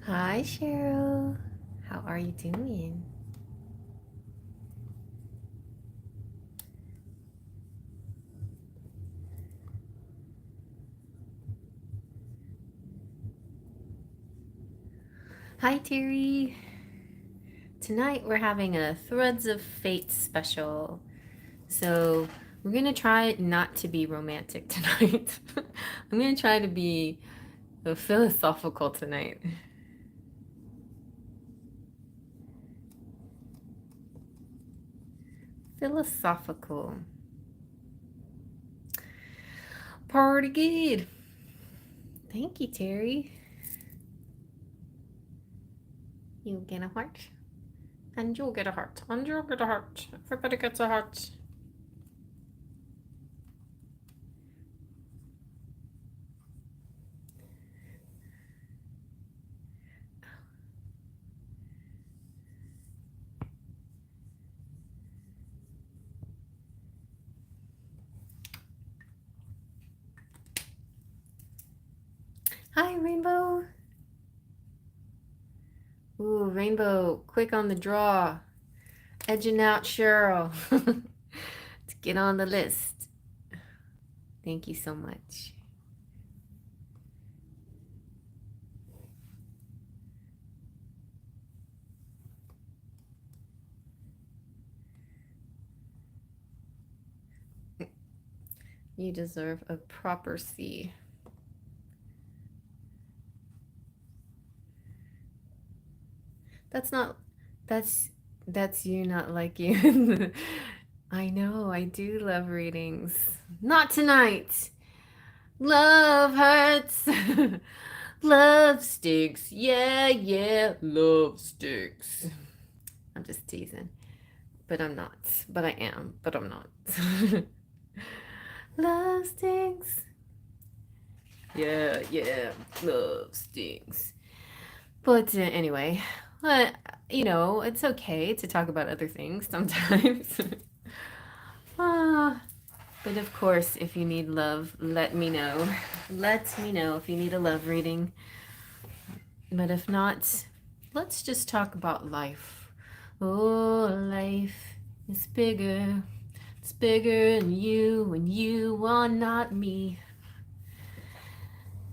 Hi, Cheryl. How are you doing? Hi, Terry. Tonight we're having a Threads of Fate special. So we're going to try not to be romantic tonight. I'm going to try to be philosophical tonight. Philosophical. Party good. Thank you, Terry. You get a heart. And you'll get a heart. And you'll get a heart. Everybody gets a heart. Hi, Rainbow. Ooh, Rainbow, quick on the draw. Edging out Cheryl to get on the list. Thank you so much. You deserve a proper C. That's not, that's you not like you. I know, I do love readings. Not tonight. Love hurts. Love sticks. Yeah, yeah, love sticks. I'm just teasing. But I'm not. But I am. But I'm not. Love stinks. Yeah, yeah, love stinks. But anyway, it's okay to talk about other things sometimes. ah, but of course, if you need love, let me know. Let me know if you need a love reading. But if not, let's just talk about life. Oh, life is bigger. It's bigger than you, and you are not me.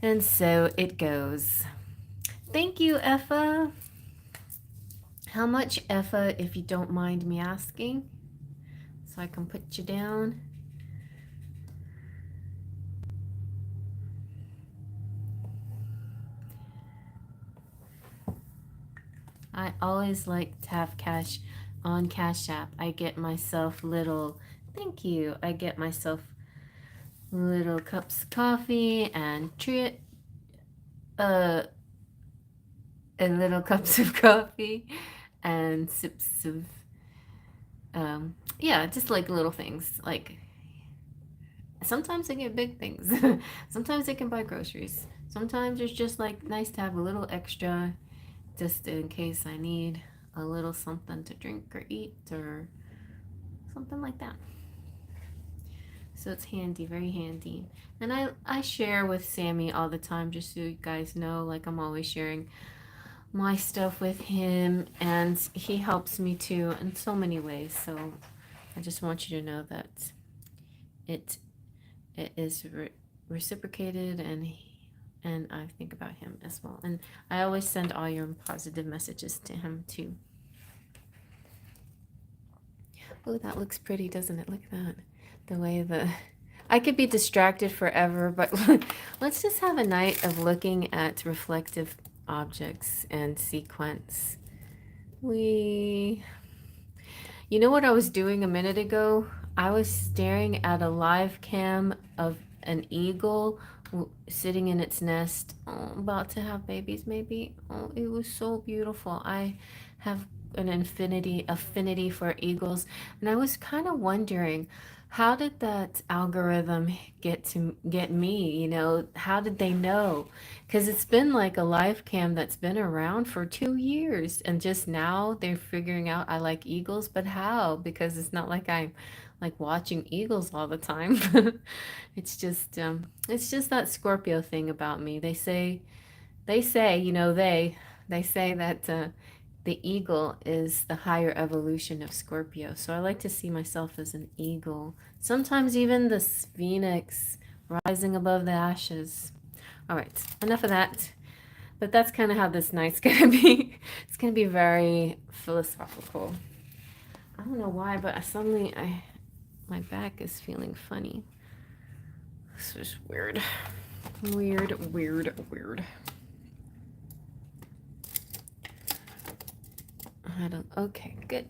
And so it goes. Thank you, Effa. How much, Effa, if you don't mind me asking? So I can put you down. I always like to have cash on Cashapp. I get myself little, thank you. I get myself little cups of coffee and uh, and little cups of coffee and sips of, yeah, just like little things. Like sometimes I get big things. Sometimes I can buy groceries. Sometimes it's just like nice to have a little extra just in case I need a little something to drink or eat or something like that. So it's handy, very handy. And I share with Sammy all the time, just so you guys know, like I'm always sharing my stuff with him, and he helps me too in so many ways. So I just want you to know that it it is reciprocated, and I think about him as well. And I always send all your positive messages to him too. Oh, that looks pretty, doesn't it? Look at that. The way I could be distracted forever, but let's just have a night of looking at reflective objects and sequence. You know what I was doing a minute ago? I was staring at a live cam of an eagle sitting in its nest, about to have babies maybe. Oh, it was so beautiful. I have an affinity for eagles, and I was kind of wondering, how did that algorithm get me? How did they know? Because it's been like a live cam that's been around for 2 years, and just now they're figuring out I like eagles. But how? Because it's not like I'm like watching eagles all the time. It's just that Scorpio thing about me. They say, they, they say that the eagle is the higher evolution of Scorpio. So I like to see myself as an eagle. Sometimes even the phoenix rising above the ashes. All right, enough of that. But that's kind of how this night's gonna be. It's gonna be very philosophical. I don't know why, but my back is feeling funny. This is weird. Weird, weird, weird. Okay, good.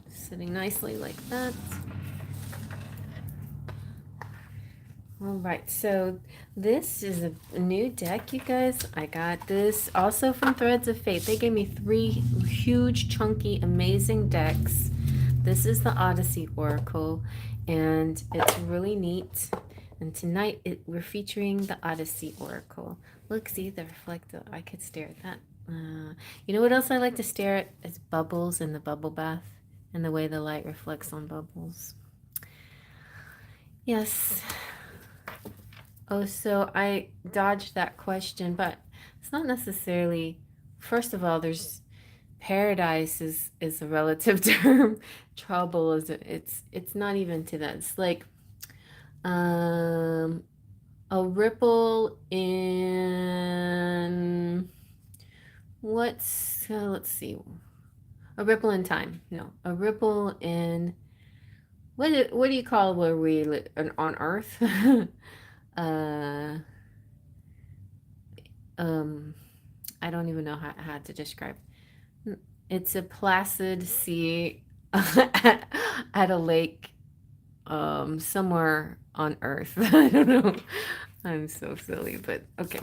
Sitting nicely like that. All right, so this is a new deck, you guys. I got this also from Threads of Fate. They gave me 3 huge, chunky, amazing decks. This is the Odyssey Oracle, and it's really neat. And tonight we're featuring the Odyssey Oracle. Look, see the reflective. I could stare at that. You know what else I like to stare at? Is bubbles in the bubble bath and the way the light reflects on bubbles. Yes. Oh, so I dodged that question, but it's not necessarily. First of all, there's paradise is a relative term. Trouble it's not even to that. It's like a ripple in let's see, a ripple in time. No, a ripple in what do you call where we live on Earth? uh, I don't even know how to describe. It's a placid sea at a lake somewhere on Earth. I don't know. I'm so silly, but okay.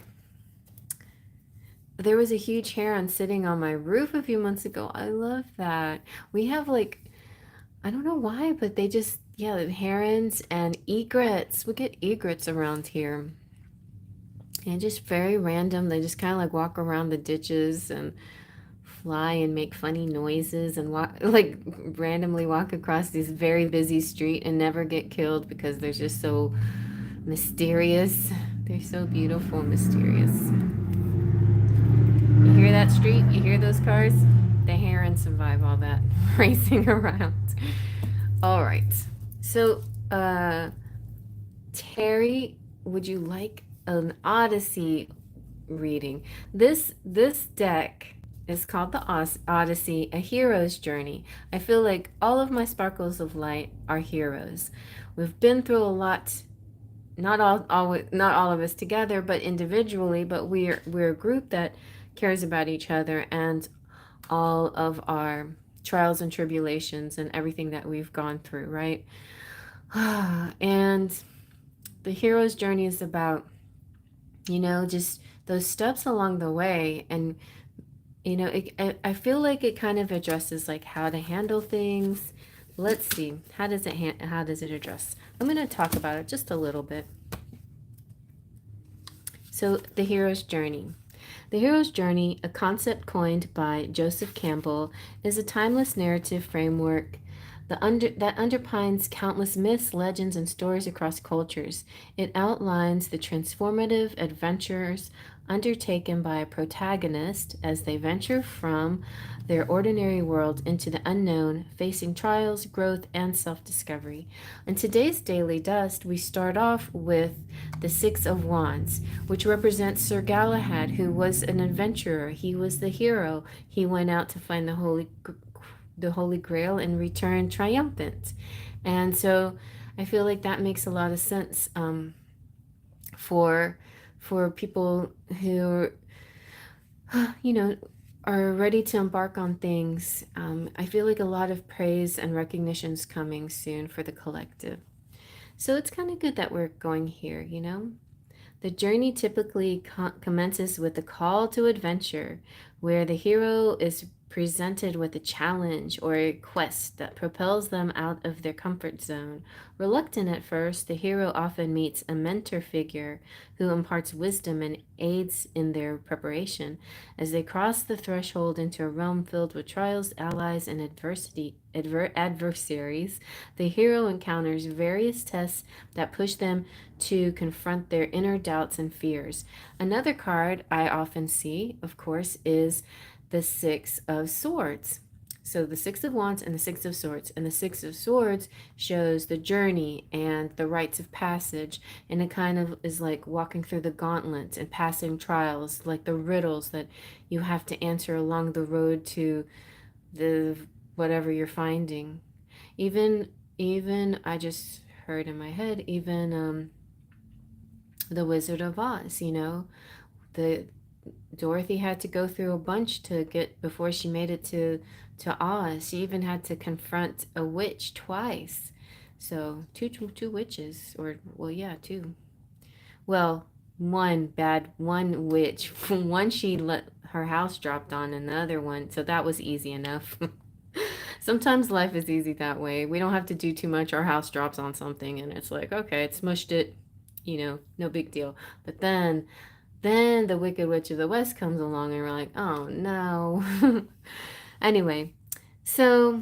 There was a huge heron sitting on my roof a few months ago. I love that. We have like, I don't know why, but they just, yeah, herons and egrets. We get egrets around here. And just very random. They just kind of like walk around the ditches and fly and make funny noises and walk, like randomly walk across this very busy street and never get killed because they're just so mysterious. They're so beautiful and mysterious. You hear that street? You hear those cars? The herons survive all that racing around. All right. So, Terry, would you like an Odyssey reading? This deck is called the Odyssey, A Hero's Journey. I feel like all of my sparkles of light are heroes. We've been through a lot, not all of us together, but individually, but we're a group that cares about each other and all of our trials and tribulations and everything that we've gone through, right? And the hero's journey is about, just those steps along the way. And, I feel like it kind of addresses like how to handle things. Let's see. How does it address? I'm going to talk about it just a little bit. So the hero's journey. The hero's journey, a concept coined by Joseph Campbell, is a timeless narrative framework that underpins countless myths, legends, and stories across cultures. It outlines the transformative adventures undertaken by a protagonist as they venture from their ordinary world into the unknown, facing trials, growth, and self-discovery. In today's Daily Dust, we start off with the Six of Wands, which represents Sir Galahad, who was an adventurer. He was the hero. He went out to find the Holy Grail and return triumphant. And so I feel like that makes a lot of sense for people who are ready to embark on things. I feel like a lot of praise and recognition is coming soon for the collective. So it's kind of good that we're going here, The journey typically commences with a call to adventure, where the hero is presented with a challenge or a quest that propels them out of their comfort zone. Reluctant at first, the hero often meets a mentor figure who imparts wisdom and aids in their preparation. As they cross the threshold into a realm filled with trials, allies, and adversaries, the hero encounters various tests that push them to confront their inner doubts and fears. Another card I often see, of course, is the Six of Swords. So the Six of Wands and the Six of Swords. And the Six of Swords shows the journey and the rites of passage. And it kind of is like walking through the gauntlet and passing trials, like the riddles that you have to answer along the road to the whatever you're finding. Even I just heard in my head, even the Wizard of Oz, the Dorothy had to go through a bunch to get before she made it to Oz. She even had to confront a witch twice. So two witches, or well, yeah, two. Well, one witch. One she let her house dropped on, and the other one. So that was easy enough. Sometimes life is easy that way. We don't have to do too much. Our house drops on something, and it's like, okay, it smushed it. No big deal. But then the Wicked Witch of the West comes along and we're like, oh no. Anyway, so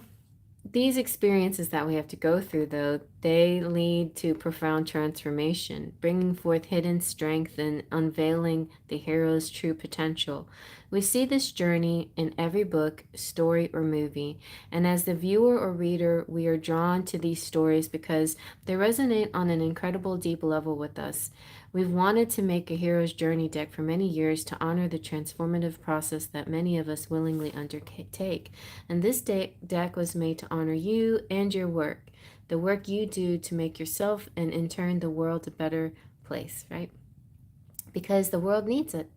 these experiences that we have to go through, though, they lead to profound transformation, bringing forth hidden strength and unveiling the hero's true potential. We see this journey in every book, story, or movie, and as the viewer or reader, we are drawn to these stories because they resonate on an incredible deep level with us. We've wanted to make a hero's journey deck for many years to honor the transformative process that many of us willingly undertake. And this deck was made to honor you and your work, the work you do to make yourself and in turn the world a better place, right? Because the world needs it.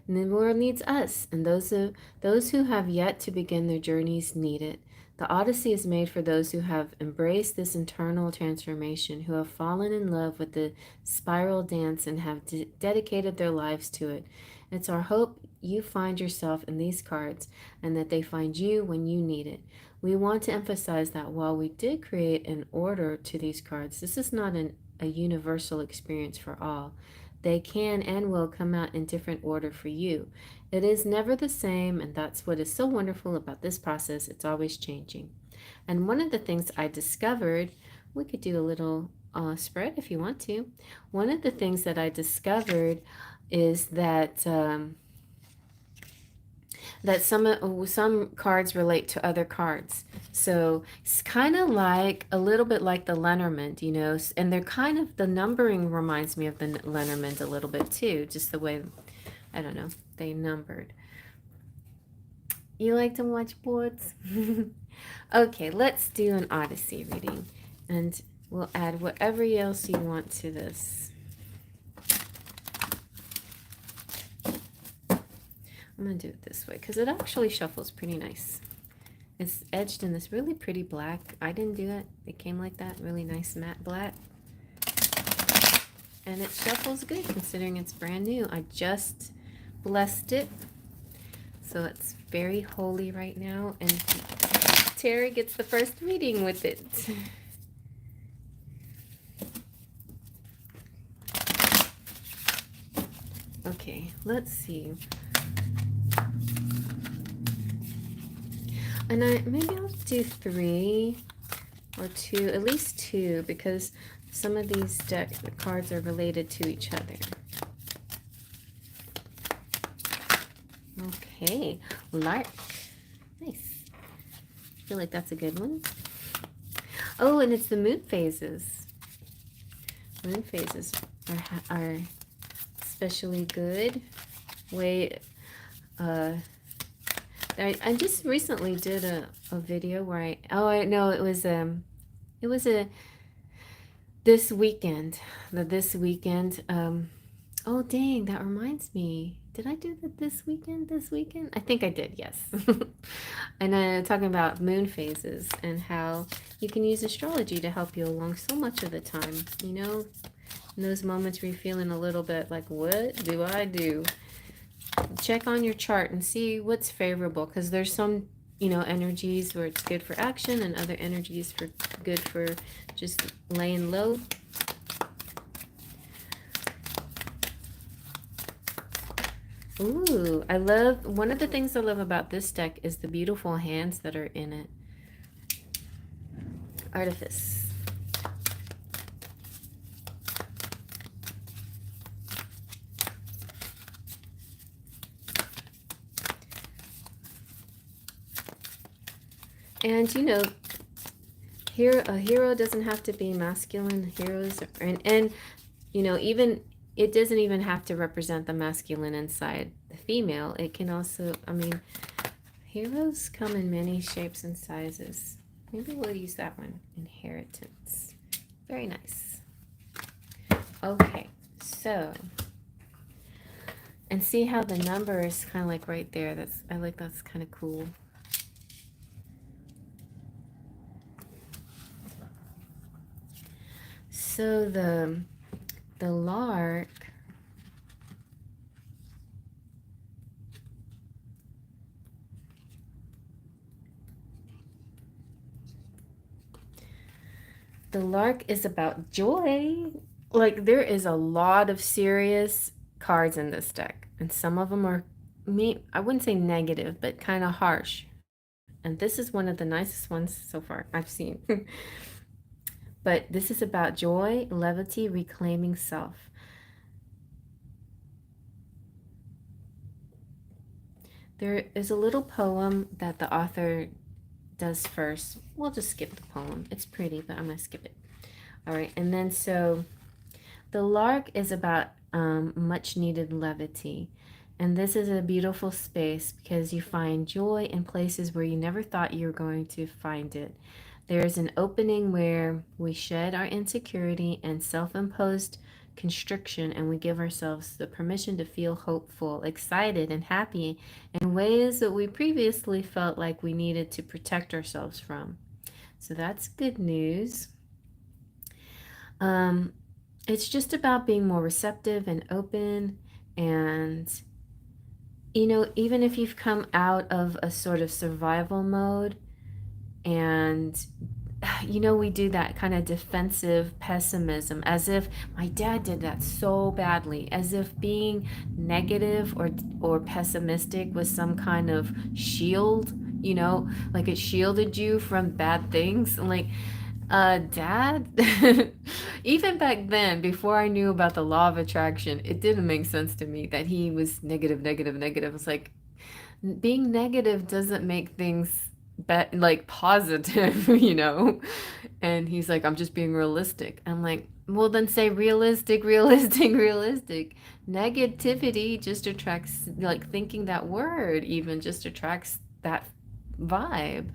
And the world needs us, and those who have yet to begin their journeys need it. The Odyssey is made for those who have embraced this internal transformation, who have fallen in love with the spiral dance and have dedicated their lives to it. It's our hope you find yourself in these cards and that they find you when you need it. We want to emphasize that while we did create an order to these cards, this is not a universal experience for all. They can and will come out in different order for you. It is never the same, and that's what is so wonderful about this process. It's always changing. And one of the things I discovered, we could do a little spread if you want to. One of the things that I discovered is that some cards relate to other cards. So it's kind of like a little bit like the Lenormand, and they're kind of, the numbering reminds me of the Lenormand a little bit too, just the way, I don't know, they numbered. You like to watch boards? Okay, let's do an Odyssey reading, and we'll add whatever else you want to this. I'm going to do it this way because it actually shuffles pretty nice. It's edged in this really pretty black. I didn't do it. It came like that. Really nice matte black. And it shuffles good considering it's brand new. I just blessed it. So it's very holy right now. And Terry gets the first reading with it. Okay, let's see. And maybe I'll do 3 or 2, at least 2, because some of these cards are related to each other. Okay, Lark. Nice. I feel like that's a good one. Oh, and it's the moon phases. Moon phases are especially good. I just recently did a video where it was this weekend. Oh dang, that reminds me. Did I do that this weekend? I think I did, yes. And talking about moon phases and how you can use astrology to help you along so much of the time, in those moments where you're feeling a little bit like, what do I do? check on your chart and see what's favorable, because there's some, you know, energies where it's good for action and other energies for good for just laying low. Ooh, I love, one of the things I love about this deck is the beautiful hands that are in it. Artifice. And you know, here a hero doesn't have to be masculine. Heroes are, and you know, even it doesn't even have to represent the masculine inside the female. It can also, I mean, heroes come in many shapes and sizes. Maybe we'll use that one. Inheritance. Very nice. Okay, so, and see how the number is kind of like right there. That's, I like, that's kind of cool. So the lark, the lark is about joy. Like, there is a lot of serious cards in this deck, and some of them are, me, I wouldn't say negative, but kind of harsh. And this is one of the nicest ones so far I've seen. But this is about joy, levity, reclaiming self. There is a little poem that the author does first. We'll just skip the poem. It's pretty, but I'm going to skip it. All right, and then so the lark is about much needed levity. And this is a beautiful space because you find joy in places where you never thought you were going to find it. There's an opening where we shed our insecurity and self-imposed constriction, and we give ourselves the permission to feel hopeful, excited, and happy in ways that we previously felt like we needed to protect ourselves from. So that's good news. It's just about being more receptive and open, and you know, even if you've come out of a sort of survival mode, and you know, we do that kind of defensive pessimism, as if my dad did that so badly, as if being negative or pessimistic was some kind of shield, you know, like it shielded you from bad things. Like, dad, even back then, before I knew about the law of attraction, it didn't make sense to me that he was negative, negative, negative. It's like, being negative doesn't make things like positive, you know? And he's like, I'm just being realistic. I'm like, well, then say realistic, realistic, realistic. Negativity just attracts, like, thinking that word even just attracts that vibe.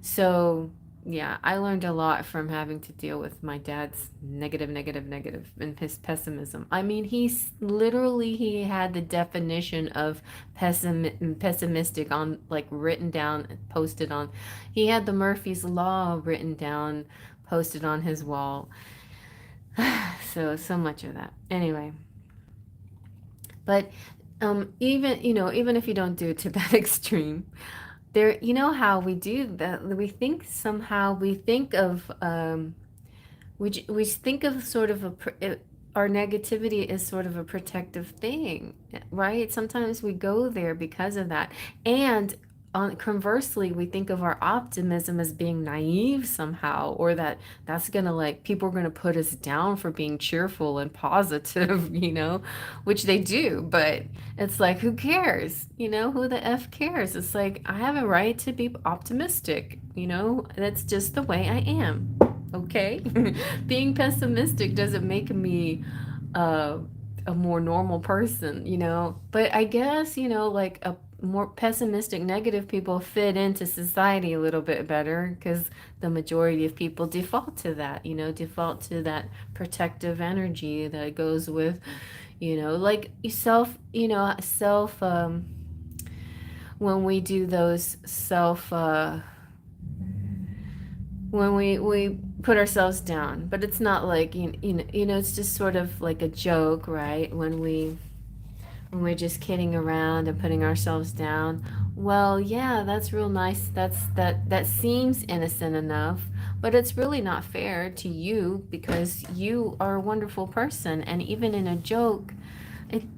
So, yeah, I learned a lot from having to deal with my dad's negative, negative, negative, and his pessimism. I mean, he's literally, he had the definition of pessimistic on, like, written down, posted on. He had the Murphy's Law written down, posted on his wall. So much of that. Anyway, but even, you know, even if you don't do it to that extreme, there, you know how we do that, we think somehow, we think of we think of sort of our negativity is sort of a protective thing, right? Sometimes we go there because of that. And conversely, we think of our optimism as being naive somehow, or that's gonna, like, people are gonna put us down for being cheerful and positive, you know, which they do, but it's like, who cares? You know, who the F cares? It's like, I have a right to be optimistic, you know, that's just the way I am. Okay? Being pessimistic doesn't make me uh, a more normal person, you know, but I guess, you know, like, a more pessimistic, negative people fit into society a little bit better because the majority of people default to that, you know, default to that protective energy that goes with, you know, like self, you know, self, when we do those self, when we put ourselves down, but it's not like, you know, it's just sort of like a joke, right? When we and we're just kidding around and putting ourselves down. Well, yeah, that's real nice. That seems innocent enough, but it's really not fair to you because you are a wonderful person, and even in a joke,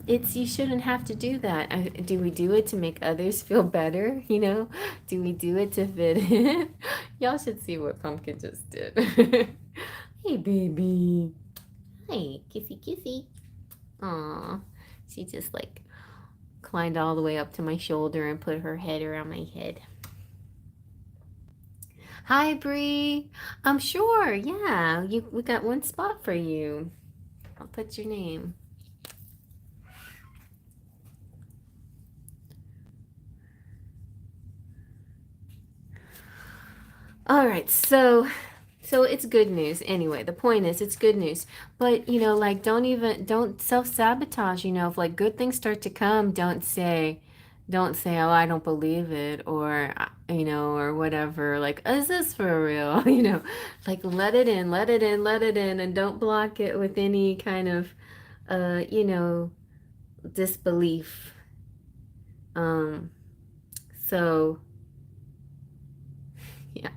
it's you shouldn't have to do that. Do we do it to make others feel better? Do we do it to fit in? Y'all should see what Pumpkin just did. Hey, baby. Hey, kissy, kissy. Aw, she just like climbed all the way up to my shoulder and put her head around my head. Hi, Bree. I'm sure. Yeah, we got one spot for you. I'll put your name. All right, so it's good news anyway. The point is it's good news. But, like don't self-sabotage, if like good things start to come, don't say, "Oh, I don't believe it," or or whatever. Like, is this for real? Like let it in, let it in, let it in, and don't block it with any kind of uh, you know, disbelief. Um, so yeah.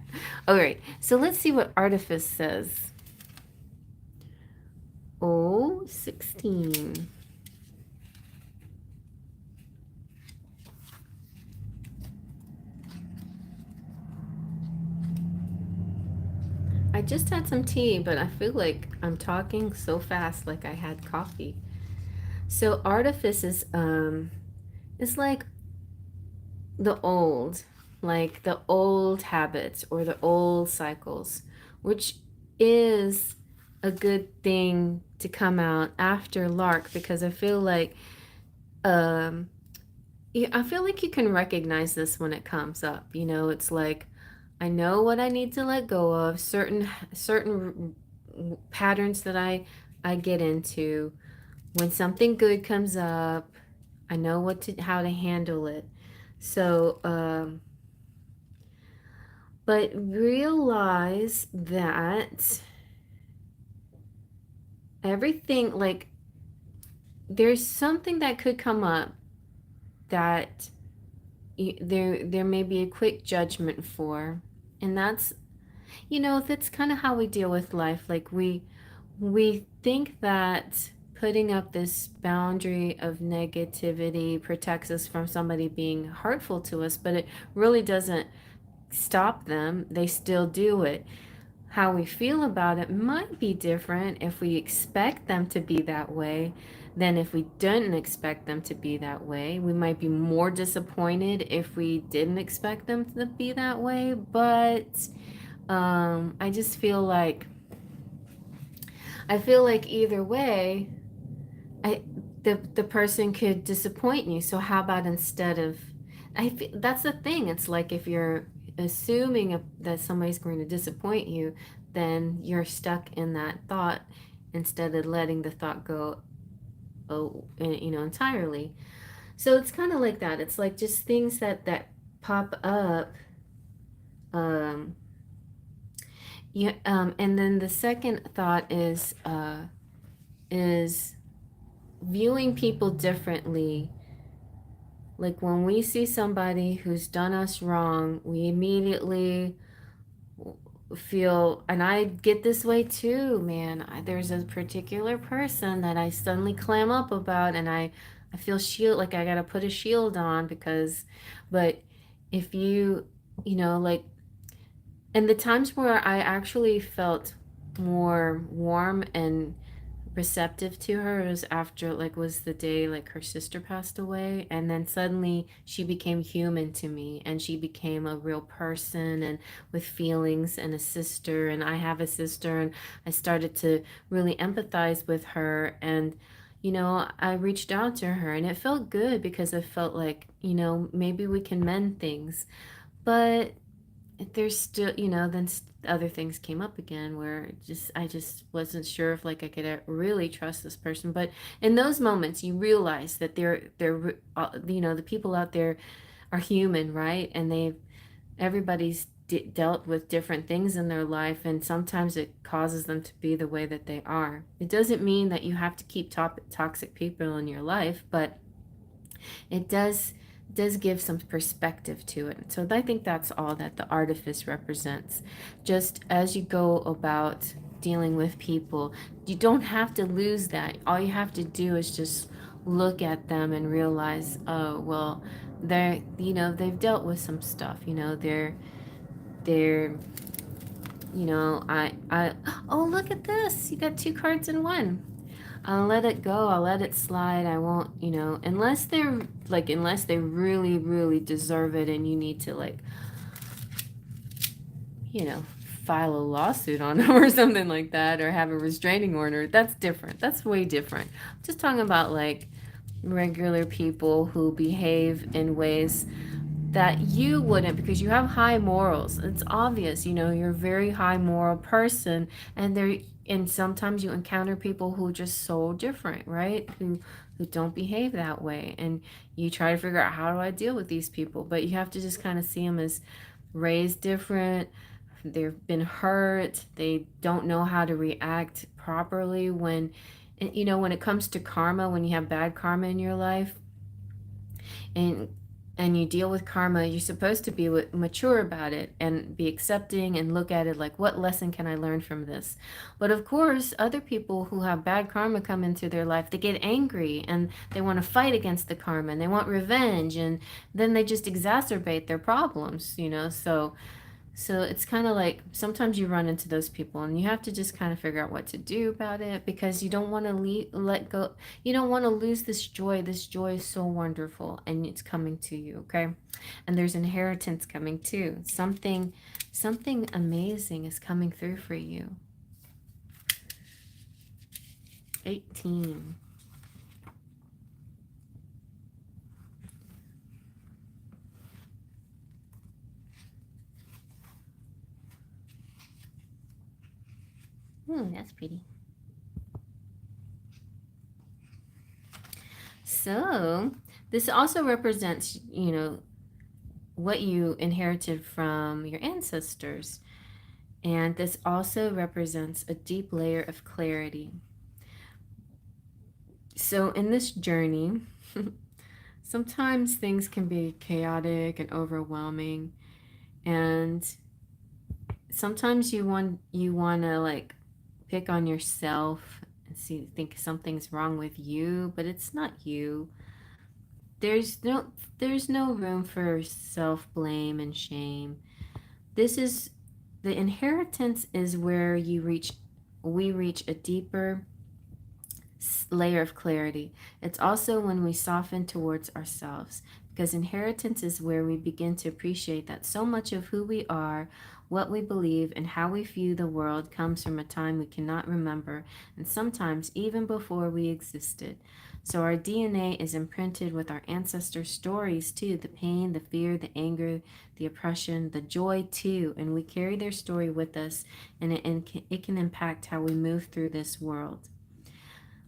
All right. So let's see what Artifice says. Oh, 16. I just had some tea, but I feel like I'm talking so fast like I had coffee. So Artifice is it's like the old habits or the old cycles, which is a good thing to come out after Lark because um I feel like you can recognize this when it comes up. It's like I know what I need to let go of, certain patterns that I get into. When something good comes up, I know how to handle it. So, but realize that everything, like, there's something that could come up that there may be a quick judgment for, and that's kind of how we deal with life. Like we think that putting up this boundary of negativity protects us from somebody being hurtful to us, but it really doesn't stop them. They still do it. How we feel about it might be different if we expect them to be that way than if we didn't expect them to be that way. We might be more disappointed if we didn't expect them to be that way, but I just feel like either way, I the person could disappoint you. So how about instead of that's the thing. It's like if you're assuming that somebody's going to disappoint you, then you're stuck in that thought instead of letting the thought go entirely. So it's kind of like that. It's like just things that pop up. Um, yeah, and then the second thought is viewing people differently. Like when we see somebody who's done us wrong, we immediately feel, and I get this way too, man. There's a particular person that I suddenly clam up about, and I feel like I gotta put a shield on but if like, and the times where I actually felt more warm and receptive to her was after was the day like her sister passed away, and then suddenly she became human to me and she became a real person and with feelings and a sister, and I have a sister, and I started to really empathize with her, and I reached out to her and it felt good because it felt like maybe we can mend things. But there's still, then other things came up again where I just wasn't sure if like I could really trust this person. But in those moments, you realize that the people out there are human, right? And everybody's dealt with different things in their life, and sometimes it causes them to be the way that they are. It doesn't mean that you have to keep toxic people in your life, but It does give some perspective to it. So I think that's all that the artifice represents. Just as you go about dealing with people, you don't have to lose that. All you have to do is just look at them and realize, oh, well, they're, they've dealt with some stuff, they're, I, oh, look at this. You got two cards in one. I'll let it go. I'll let it slide. I won't, unless they really, really deserve it and you need to, like, you know, file a lawsuit on them or something like that, or have a restraining order. That's different. That's way different. I'm just talking about, like, regular people who behave in ways that you wouldn't, because you have high morals. It's obvious, you're a very high moral person, and sometimes you encounter people who are just so different, right? Who don't behave that way, and you try to figure out, how do I deal with these people? But you have to just kind of see them as raised different. They've been hurt. They don't know how to react properly when it comes to karma, when you have bad karma in your life, and you deal with karma, you're supposed to be mature about it and be accepting and look at it like, what lesson can I learn from this? But of course, other people who have bad karma come into their life, they get angry and they want to fight against the karma and they want revenge, and then they just exacerbate their problems, so it's kind of like, sometimes you run into those people and you have to just kind of figure out what to do about it, because you don't want to let go. You don't want to lose this joy. This joy is so wonderful and it's coming to you, okay? And there's inheritance coming too. Something amazing is coming through for you. 18. That's pretty. So this also represents, what you inherited from your ancestors. And this also represents a deep layer of clarity. So in this journey, sometimes things can be chaotic and overwhelming, and sometimes you want to, like, pick on yourself and think something's wrong with you, but it's not you. There's no room for self-blame and shame. This is the inheritance is where we reach a deeper layer of clarity. It's also when we soften towards ourselves, because inheritance is where we begin to appreciate that so much of who we are, what we believe, and how we view the world comes from a time we cannot remember, and sometimes even before we existed. So our DNA is imprinted with our ancestors' stories too, the pain, the fear, the anger, the oppression, the joy too, and we carry their story with us, and it can impact how we move through this world.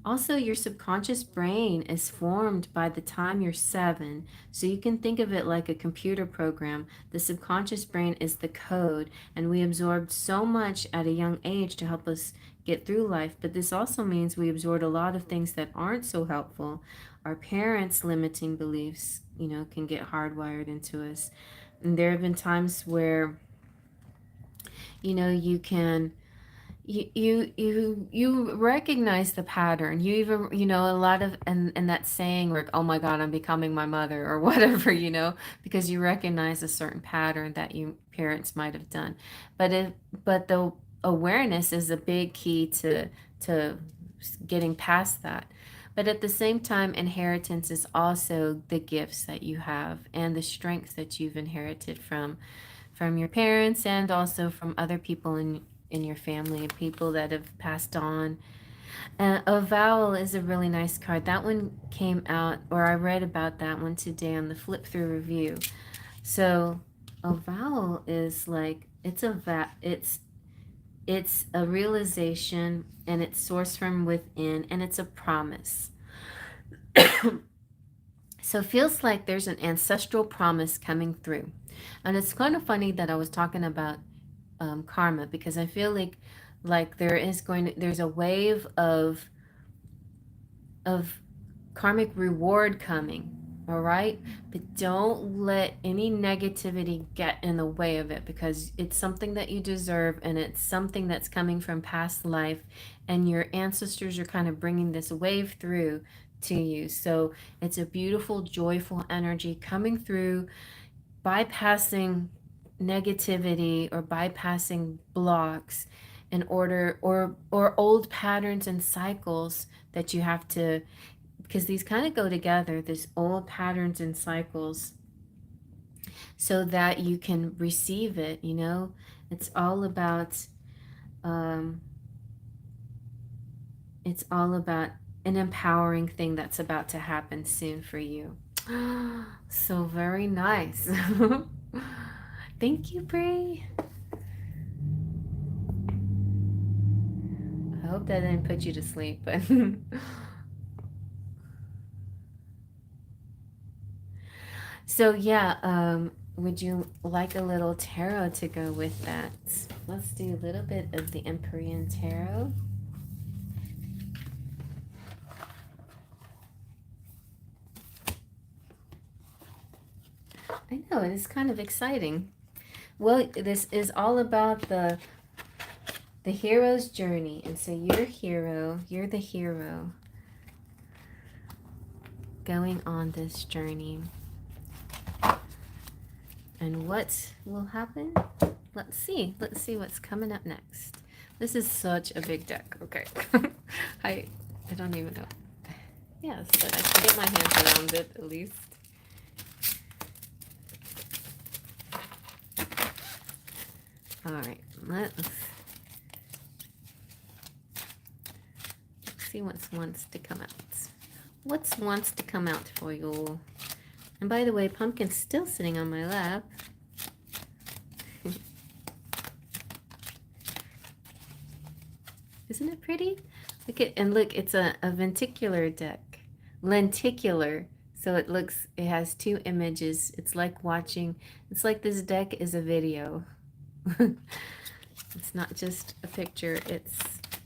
Also, your subconscious brain is formed by the time you're 7. So you can think of it like a computer program. The subconscious brain is the code, and we absorbed so much at a young age to help us get through life. But this also means we absorbed a lot of things that aren't so helpful. Our parents' limiting beliefs, can get hardwired into us. And there have been times where, you can you recognize the pattern. You even, a lot of, and that saying, like, oh my god, I'm becoming my mother, or whatever, because you recognize a certain pattern that you parents might have done. But the awareness is a big key to getting past that. But at the same time, inheritance is also the gifts that you have and the strengths that you've inherited from your parents, and also from other people in your family, people that have passed on. A vowel is a really nice card. That one came out, or I read about that one today on the flip through review. So a vowel is like, it's a realization, and it's sourced from within, and it's a promise. So it feels like there's an ancestral promise coming through. And it's kind of funny that I was talking about karma, because I feel like there's a wave of karmic reward coming. all right? But don't let any negativity get in the way of it, because it's something that you deserve, and it's something that's coming from past life, and your ancestors are kind of bringing this wave through to you. So it's a beautiful, joyful energy coming through, bypassing negativity or bypassing blocks in order, or old patterns and cycles that you have to, because these kind of go together, this old patterns and cycles, so that you can receive it, you know. It's all about um it's all about an empowering thing that's about to happen soon for you. So very nice. Thank you, Bree. I hope that didn't put you to sleep, but so yeah, would you like a little tarot to go with that? Let's do a little bit of the Empyrean Tarot. I know, it is kind of exciting. Well, this is all about the hero's journey. And so you're the hero going on this journey. And what will happen? Let's see what's coming up next. This is such a big deck. Okay. I don't even know. Yes, but I can get my hands around it at least. All right, let's see what wants to come out. What wants to come out for you? And by the way, Pumpkin's still sitting on my lap. Isn't it pretty? Look at, and look, it's a lenticular deck. Lenticular. So it has two images. It's like this deck is a video. It's not just a picture, it's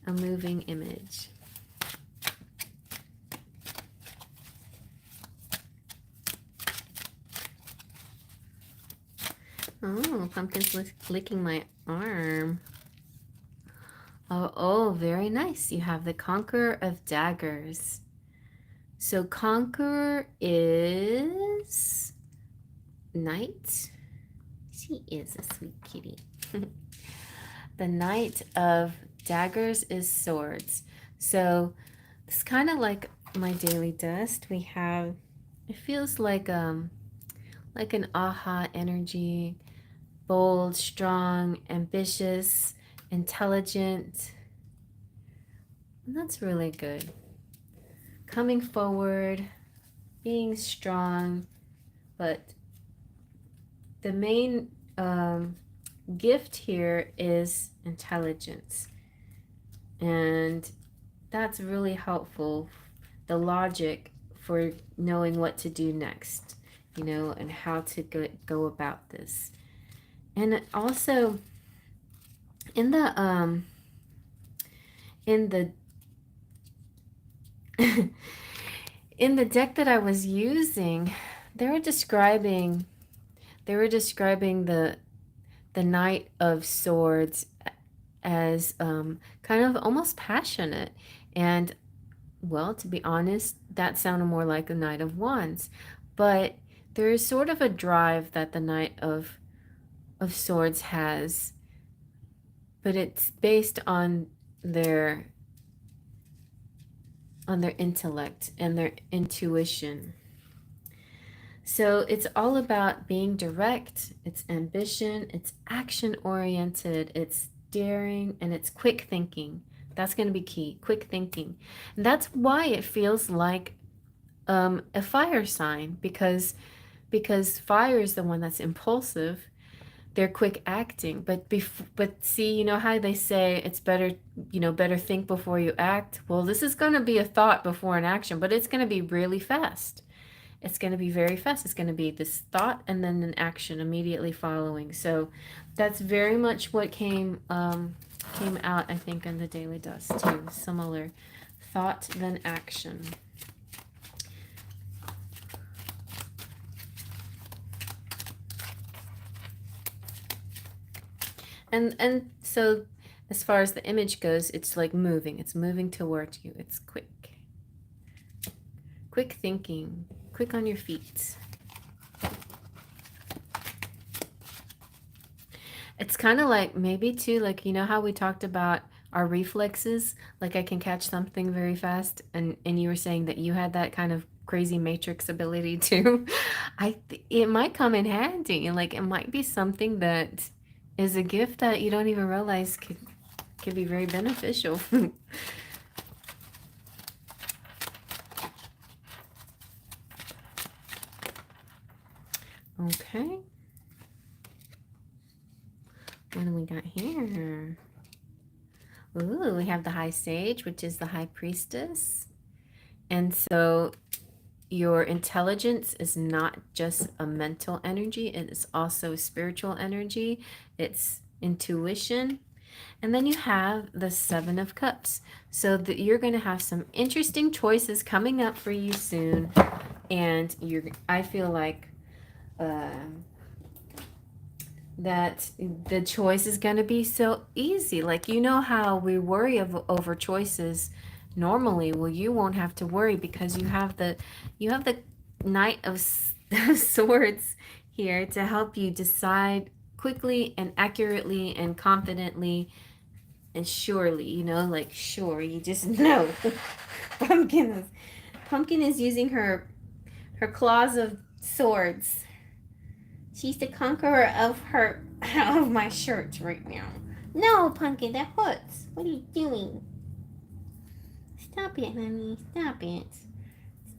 a moving image. Oh, Pumpkin's licking my arm. Oh, very nice. You have the Conqueror of Daggers. So Conqueror is Knight. She is a sweet kitty. The Knight of Daggers is Swords. So it's kind of like my daily dust. We have, it feels like an aha energy, bold, strong, ambitious, intelligent. And that's really good. Coming forward, being strong, but the main gift here is intelligence. And that's really helpful. The logic for knowing what to do next, you know, and how to go about this. And also in the in the deck that I was using, they were describing the Knight of Swords as kind of almost passionate. And well, to be honest, that sounded more like the Knight of Wands. But there is sort of a drive that the Knight of Swords has, but it's based on their intellect and their intuition. So it's all about being direct, it's ambition, it's action oriented, it's daring, and it's quick thinking. That's going to be key, quick thinking. And that's why it feels like a fire sign, because fire is the one that's impulsive. They're quick acting, but see, you know how they say it's better, better think before you act. Well, this is going to be a thought before an action, but it's going to be really fast. It's going to be very fast. It's going to be this thought and then an action immediately following. So that's very much what came out, I think, in the Daily Dust too. Similar thought then action. And so as far as the image goes, it's like moving. It's moving towards you. It's quick. Quick thinking. Quick on your feet. It's kind of like maybe too, like, you know how we talked about our reflexes? Like I can catch something very fast, and you were saying that you had that kind of crazy matrix ability too. It might come in handy. Like it might be something that is a gift that you don't even realize could be very beneficial. Okay. What do we got here? Ooh, we have the High Sage, which is the High Priestess. And so your intelligence is not just a mental energy, it is also spiritual energy. It's intuition. And then you have the Seven of Cups. So that you're going to have some interesting choices coming up for you soon. And I feel like that the choice is going to be so easy. Like, you know how we worry over choices normally. Well, you won't have to worry because you have the Knight of Swords here to help you decide quickly and accurately and confidently and surely, like sure, you just know. pumpkin is Pumpkin is using her claws of swords. She's the conqueror of my shirt right now. No, Pumpkin, that hurts. What are you doing? Stop it, honey. Stop it.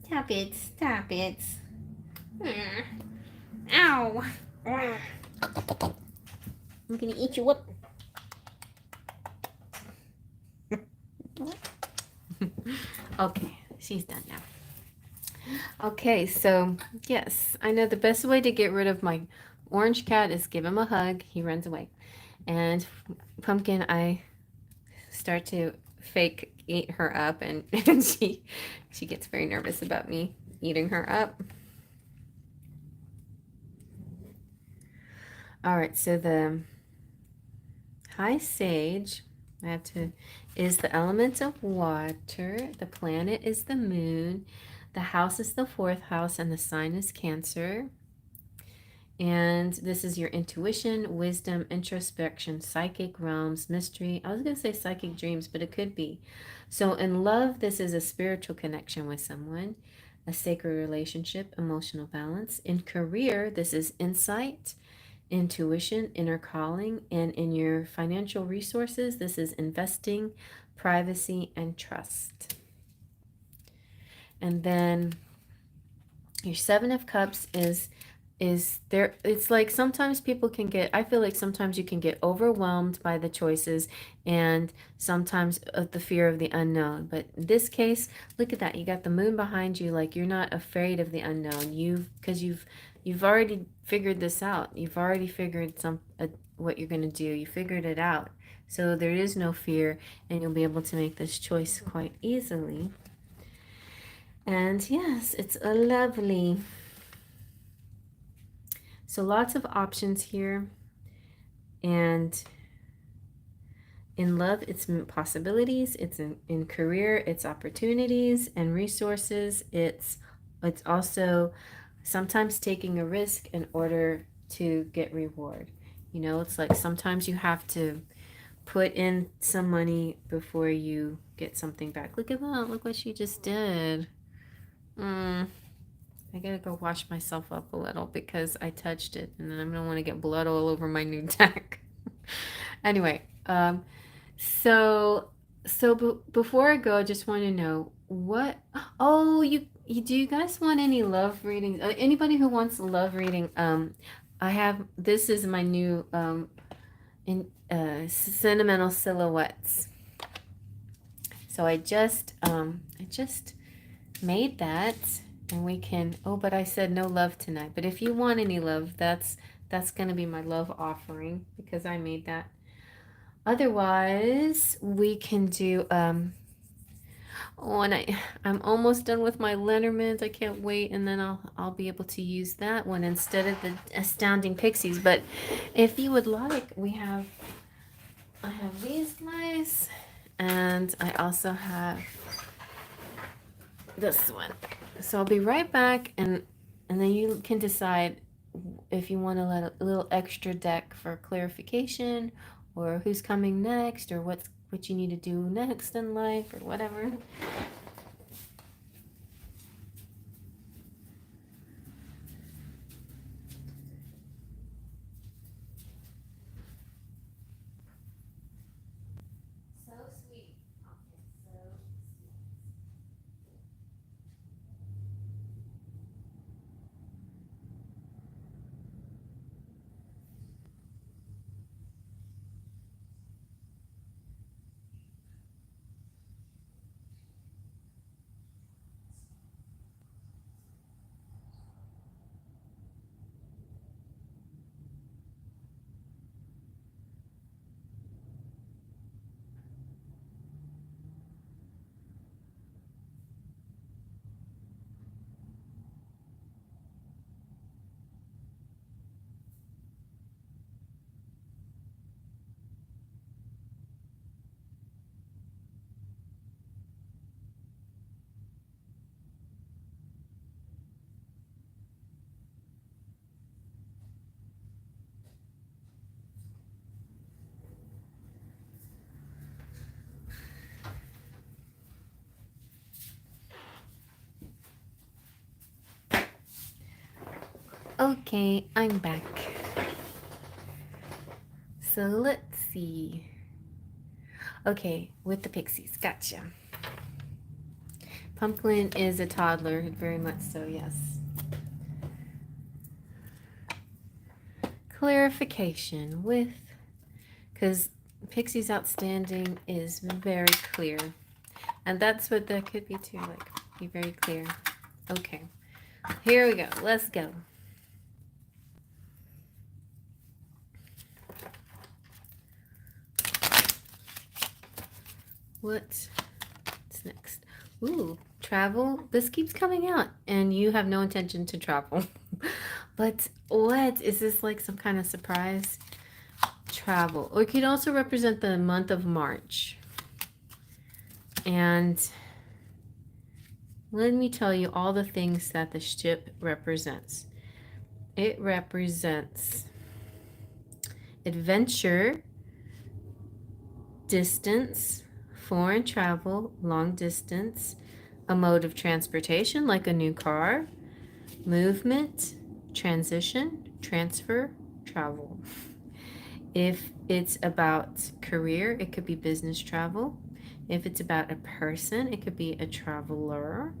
Stop it. Stop it. Ow. I'm gonna eat you up. Okay, she's done now. Okay, so yes, I know the best way to get rid of my orange cat is give him a hug. He runs away. And Pumpkin, I start to fake eat her up, and, and she gets very nervous about me eating her up. All right, so the High Sage is the element of water. The planet is the moon. The house is the fourth house, and the sign is Cancer. And this is your intuition, wisdom, introspection, psychic realms, mystery. I was going to say psychic dreams, but it could be. So in love, this is a spiritual connection with someone, a sacred relationship, emotional balance. In career, this is insight, intuition, inner calling. And in your financial resources, this is investing, privacy, and trust. And then your Seven of Cups is there. It's like sometimes people can get, I feel like sometimes you can get overwhelmed by the choices, and sometimes the fear of the unknown. But in this case, look at that, you got the moon behind you. Like you're not afraid of the unknown. You've already figured this out. You've already figured what you're going to do. You figured it out, so there is no fear, and you'll be able to make this choice quite easily. And yes, it's a lovely. So lots of options here. And in love, it's possibilities. It's in career, it's opportunities and resources. It's also sometimes taking a risk in order to get reward. It's like sometimes you have to put in some money before you get something back. Look at that. Look what she just did. I gotta go wash myself up a little because I touched it, and then I'm gonna want to get blood all over my new deck. Anyway, before I go, I just want to know what. Oh, do you guys want any love readings? Anybody who wants a love reading? This is my new sentimental silhouettes. So I just made that. And we can, but I said no love tonight. But if you want any love, that's going to be my love offering because I made that. Otherwise, we can do, and I'm almost done with my Lenormand. I can't wait. And then I'll be able to use that one instead of the Astounding Pixies. But if you would like, we have I have these guys, and I also have this one. So I'll be right back, and then you can decide if you want to let a little extra deck for clarification, or who's coming next, or what you need to do next in life, or whatever. So sweet. Okay, so okay, I'm back. So let's see. Okay, with the pixies, gotcha. Pumpkin is a toddler, very much so, yes. Clarification with, because Pixie's outstanding is very clear. And that's what that could be too, like, be very clear. Okay, here we go, let's go. What's next? Ooh, travel. This keeps coming out, and you have no intention to travel. But what? Is this like some kind of surprise? Travel. Or it could also represent the month of March. And let me tell you all the things that the ship represents. It represents adventure, distance, foreign travel, long distance, a mode of transportation like a new car, movement, transition, transfer, travel. If it's about career, it could be business travel. If it's about a person, it could be a traveler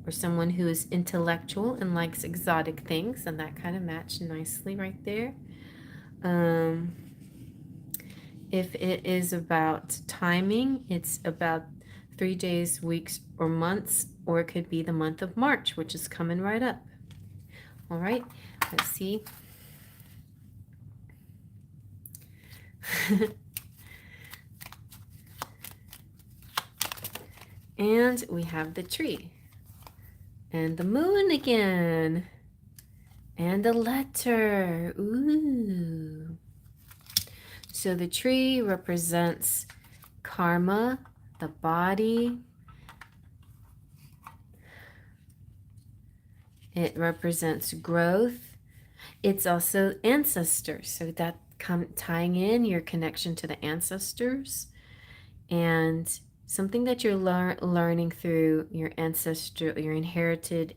or someone who is intellectual and likes exotic things, and that kind of matched nicely right there. If it is about timing, it's about 3 days, weeks, or months, or it could be the month of March, which is coming right up. All right, let's see. And we have the tree. And the moon again. And the letter. Ooh. So the tree represents karma, the body. It represents growth. It's also ancestors. So that tying in your connection to the ancestors and something that you're learning through your ancestor, your inherited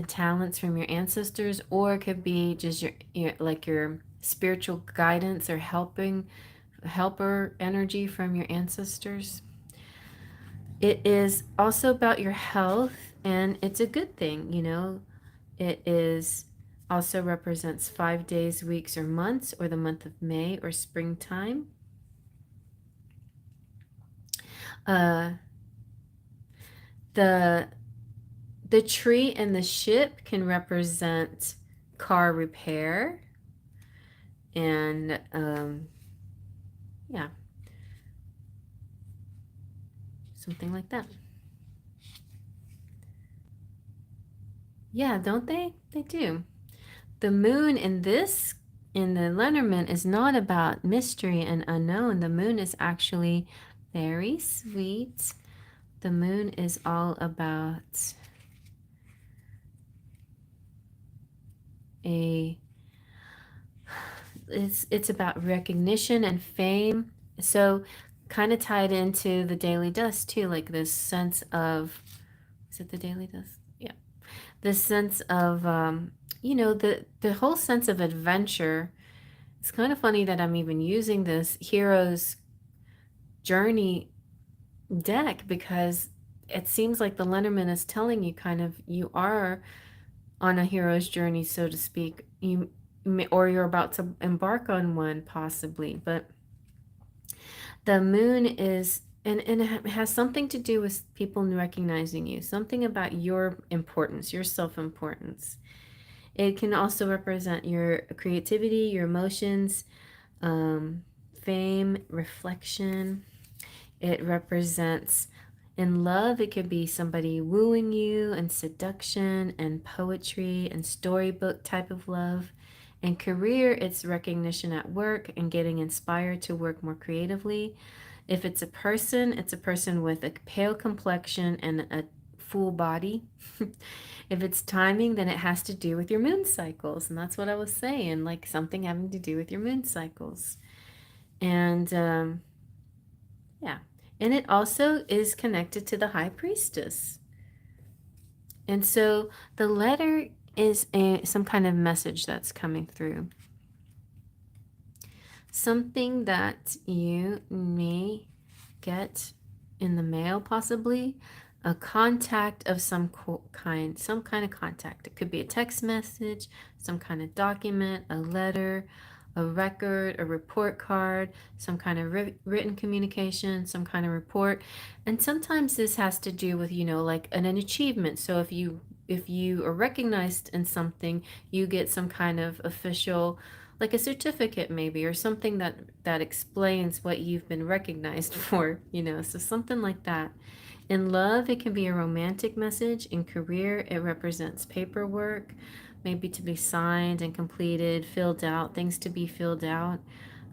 talents from your ancestors, or it could be just your spiritual guidance or helper energy from your ancestors. It is also about your health, and it's a good thing, you know. It is also represents 5 days, weeks, or months, or the month of May or springtime. The tree and the ship can represent car repair and yeah, something like that. Yeah, don't they? They do. The moon in this And the Lenormand is not about mystery and unknown. The moon is actually very sweet. The moon is all about a it's about recognition and fame. So kind of tied into the daily dust too, like this sense of, is it the daily dust? Yeah. This sense of the whole sense of adventure. It's kind of funny that I'm even using this hero's journey deck because it seems like the Lenormand is telling you kind of you are on a hero's journey, so to speak. Or you're about to embark on one possibly, but the moon is and it has something to do with people recognizing you, something about your importance, your self-importance. It can also represent your creativity, your emotions, um, fame, reflection. It represents in love, it could be somebody wooing you, and seduction and poetry and storybook type of love. In career, it's recognition at work and getting inspired to work more creatively. If it's a person with a pale complexion and a full body. If it's timing, then it has to do with your moon cycles. And that's what I was saying, like something having to do with your moon cycles. And yeah. And it also is connected to the high priestess. And so the letter is some kind of message that's coming through. Something that you may get in the mail, possibly a contact of some kind of contact. It could be a text message, some kind of document, a letter, a record, a report card, some kind of written communication, some kind of report. And sometimes this has to do with, like an achievement. So if you are recognized in something, you get some kind of official, like a certificate maybe, or something that explains what you've been recognized for, so something like that. In love, it can be a romantic message. In career, it represents paperwork, maybe to be signed and completed, filled out, things to be filled out.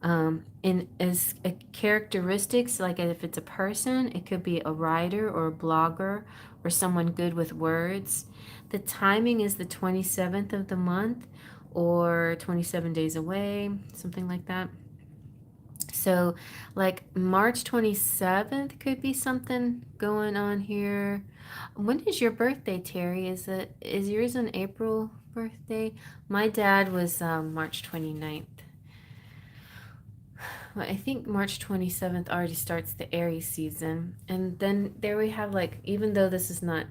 In as a characteristics, like if it's a person, it could be a writer or a blogger or someone good with words. The timing is the 27th of the month or 27 days away, something like that. So, like March 27th could be something going on here. When is your birthday, Terry? Is yours an April birthday? My dad was March 29th. Well, I think March 27th already starts the Aries season. And then there we have, like, even though this is not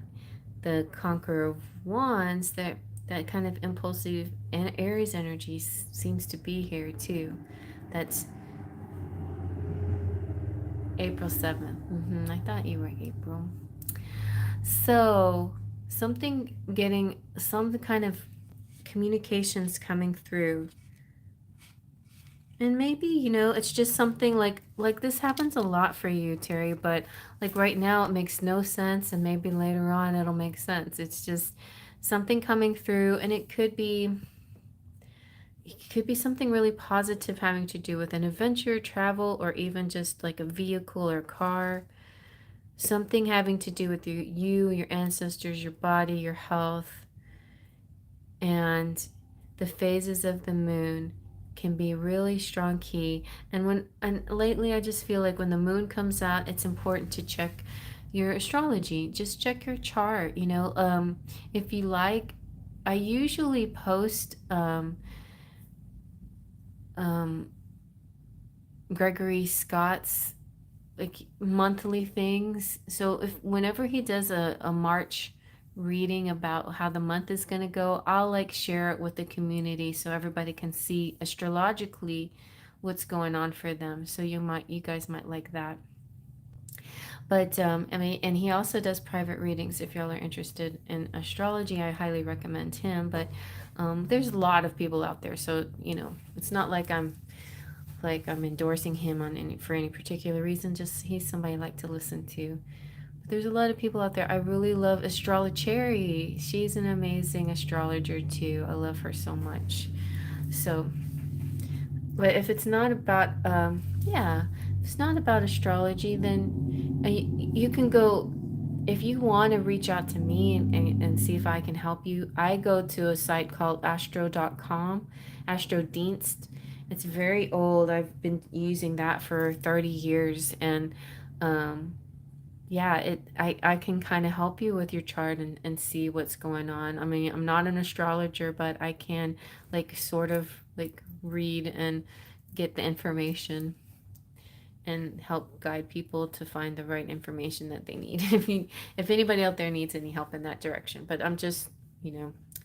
the Conqueror of Wands, that kind of impulsive and Aries energy seems to be here too. That's April 7th. I thought you were April. So, getting some kind of communications coming through. And maybe, it's just something like this happens a lot for you, Terry, but like right now it makes no sense and maybe later on it'll make sense. It's just something coming through and it could be something really positive having to do with an adventure, travel, or even just like a vehicle or car. Something having to do with your ancestors, your body, your health, and the phases of the moon can be a really strong key. And lately I just feel like when the moon comes out, it's important to check your astrology. Just check your chart, if you like. I usually post um, Gregory Scott's like monthly things. So whenever he does a March reading about how the month is going to go, I'll like share it with the community so everybody can see astrologically what's going on for them. So you guys might like that. But I mean, and he also does private readings. If y'all are interested in astrology, I highly recommend him. But there's a lot of people out there, so it's not like I'm endorsing him for any particular reason. Just he's somebody I like to listen to. But there's a lot of people out there. I really love Astrolocherry. She's an amazing astrologer too. I love her so much. So But if it's not about, yeah, if it's not about astrology, then you can go, if you want to reach out to me and see if I can help you. I go to a site called astro.com, Astrodienst. It's very old. I've been using that for 30 years. And um, yeah, I can kind of help you with your chart and see what's going on. I mean, I'm not an astrologer, but I can like sort of like read and get the information and help guide people to find the right information that they need. If anybody out there needs any help in that direction. But I'm just,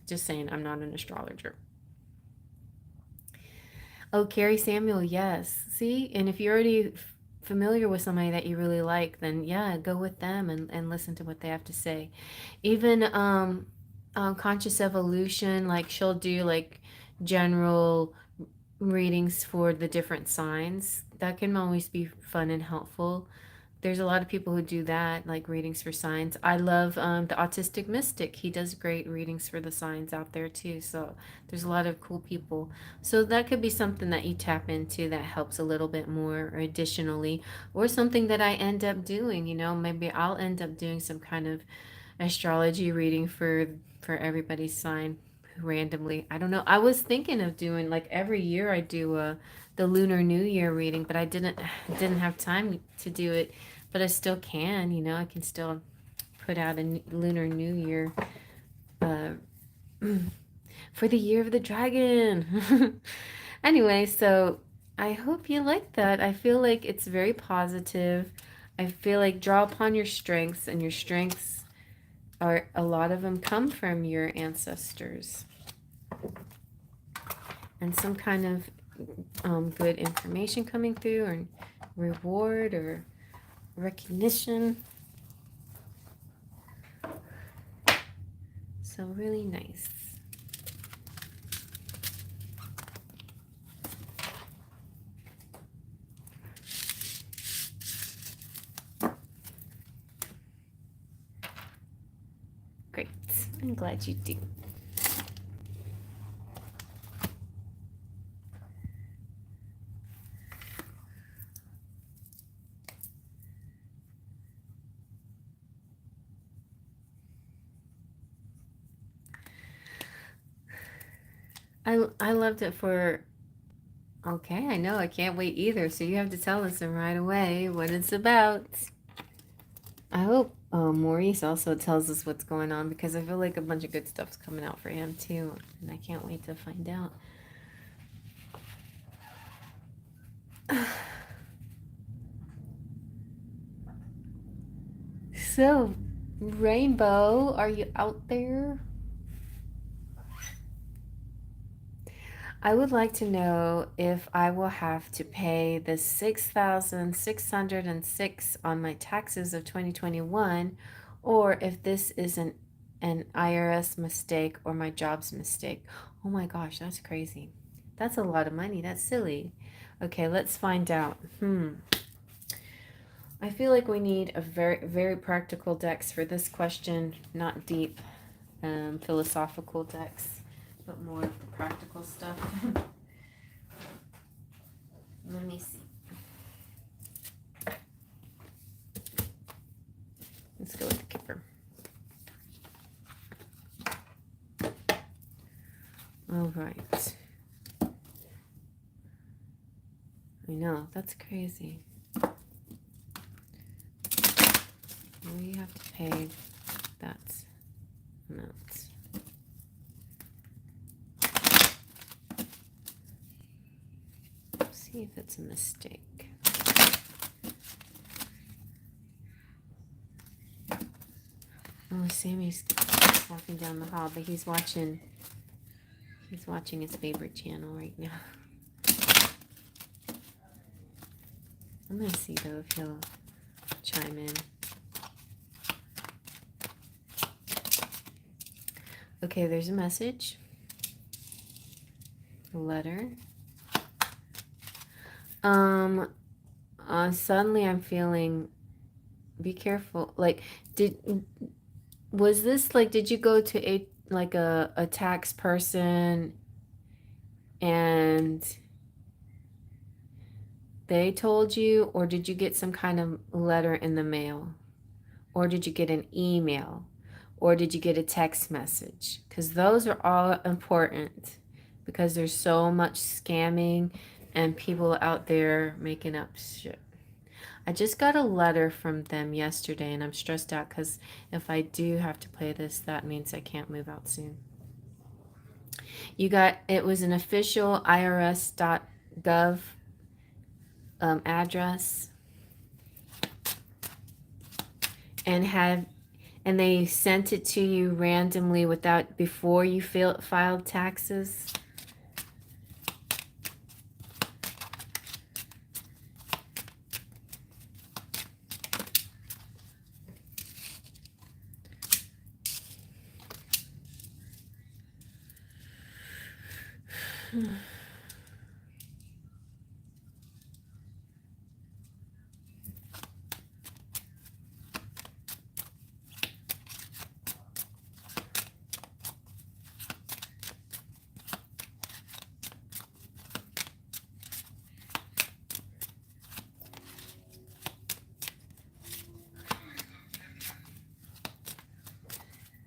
just saying I'm not an astrologer. Oh, Carrie Samuel, yes. See, and if you're already familiar with somebody that you really like, then yeah, go with them and listen to what they have to say. Even Conscious Evolution, like she'll do like general readings for the different signs. That can always be fun and helpful. There's a lot of people who do that, like readings for signs. I love the Autistic Mystic. He does great readings for the signs out there too. So there's a lot of cool people. So that could be something that you tap into that helps a little bit more, or additionally, or something that I end up doing. Maybe I'll end up doing some kind of astrology reading for everybody's sign randomly. I don't know. I was thinking of doing like every year I do the Lunar New Year reading, but I didn't have time to do it. But I still can. I can still put out a Lunar New Year uh, for the year of the dragon. Anyway, so I hope you like that. I feel like it's very positive. I feel like draw upon your strengths, and your strengths are, a lot of them come from your ancestors and some kind of good information coming through, or reward or recognition. So really nice. Great. I'm glad you do. I loved it for, okay, I know, I can't wait either, so you have to tell us right away what it's about. I hope Maurice also tells us what's going on, because I feel like a bunch of good stuff's coming out for him too, and I can't wait to find out. So, Rainbow, are you out there? I would like to know if I will have to pay the 6,606 on my taxes of 2021, or if this is an IRS mistake or my job's mistake. Oh my gosh, that's crazy. That's a lot of money. That's silly. Okay, let's find out. I feel like we need a very, very practical decks for this question, not deep philosophical decks, but more practical stuff. Let me see. Let's go with the Kipper. All right. I know, that's crazy. We have to pay that amount. See if it's a mistake. Oh, Sammy's walking down the hall, but he's watching his favorite channel right now. I'm gonna see though if he'll chime in. Okay, there's a message. A letter. Suddenly I'm feeling, be careful. Like, was this like, did you go to a tax person and They told you, or did you get some kind of letter in the mail? Or did you get an email? Or did you get a text message? Because those are all important, because there's so much scamming and people out there making up shit. I just got a letter from them yesterday and I'm stressed out because if I do have to play this, that means I can't move out soon. It was an official irs.gov address, and they sent it to you randomly before you filed taxes.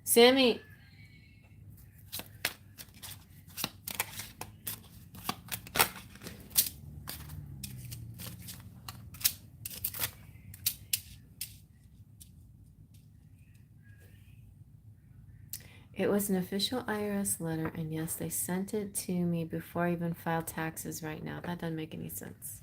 Sammy, it was an official IRS letter, and yes, they sent it to me before I even filed taxes right now. That doesn't make any sense.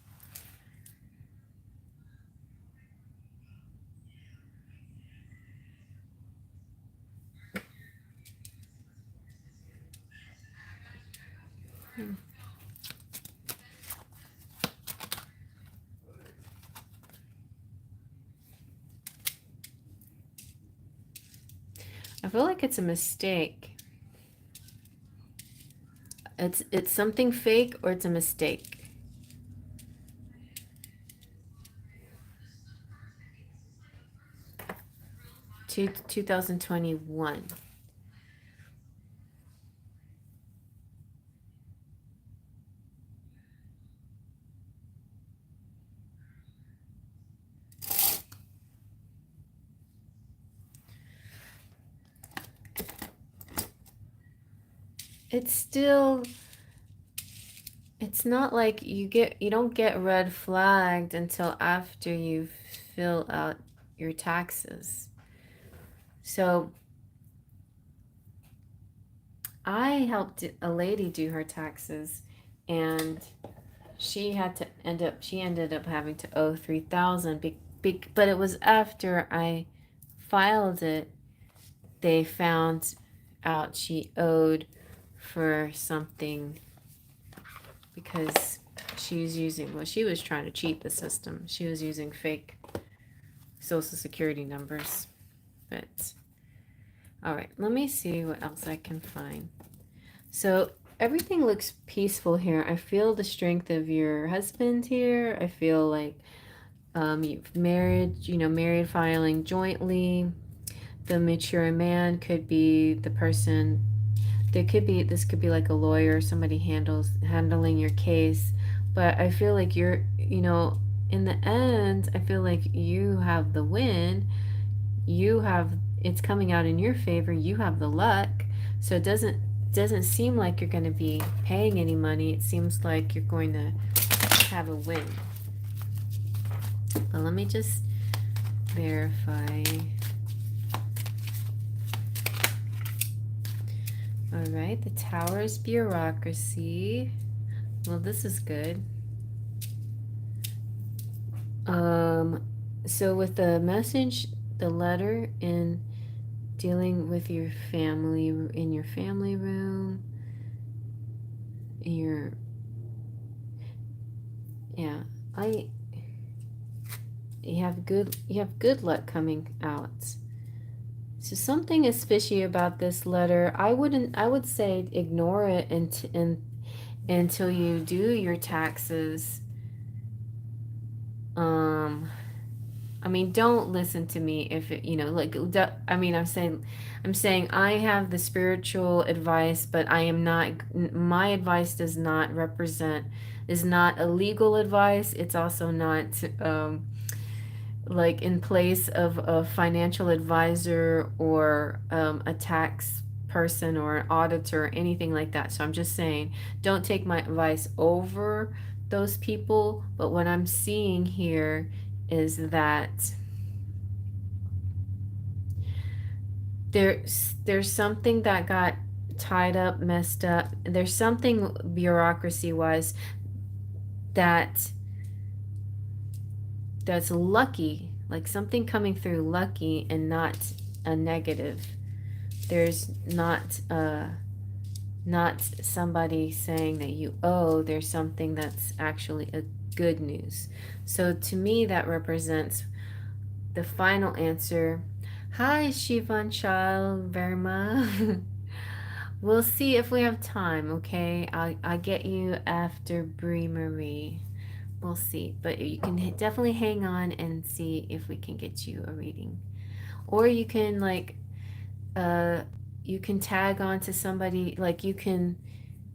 I feel like it's a mistake. It's something fake or it's a mistake. 2021. It's not like you don't get red flagged until after you fill out your taxes. So I helped a lady do her taxes, and she ended up having to owe 3,000, but it was after I filed it. They found out she owed for something because she was trying to cheat the system. She was using fake social security numbers. But all right, let me see what else I can find. So everything looks peaceful here. I feel the strength of your husband here. I feel like you've married filing jointly. The mature man could be the person. This could be like a lawyer, somebody handling your case. But I feel like in the end, I feel like you have the win. It's coming out in your favor. You have the luck. So it doesn't seem like you're going to be paying any money. It seems like you're going to have a win. But let me just verify. All right, the Tower's bureaucracy. Well, this is good. So with the message, the letter, in dealing with your family, in your family room, you have good luck coming out. So something is fishy about this letter. I would say ignore it until you do your taxes. I mean, don't listen to me if it, like, I mean, I'm saying I have the spiritual advice, but I am not, my advice does not represent, is not a legal advice. It's also not, like in place of a financial advisor or a tax person or an auditor or anything like that. So I'm just saying, don't take my advice over those people. But what I'm seeing here is that there's something that got tied up, messed up. There's something bureaucracy wise that that's lucky, like something coming through lucky and not a negative. There's not somebody saying that you owe. There's something that's actually a good news. So to me that represents the final answer. Hi Shivanshal Verma. We'll see if we have time, okay? I'll get you after Brie Marie. We'll see. But you can definitely hang on and see if we can get you a reading. Or you can uh you can tag on to somebody, like you can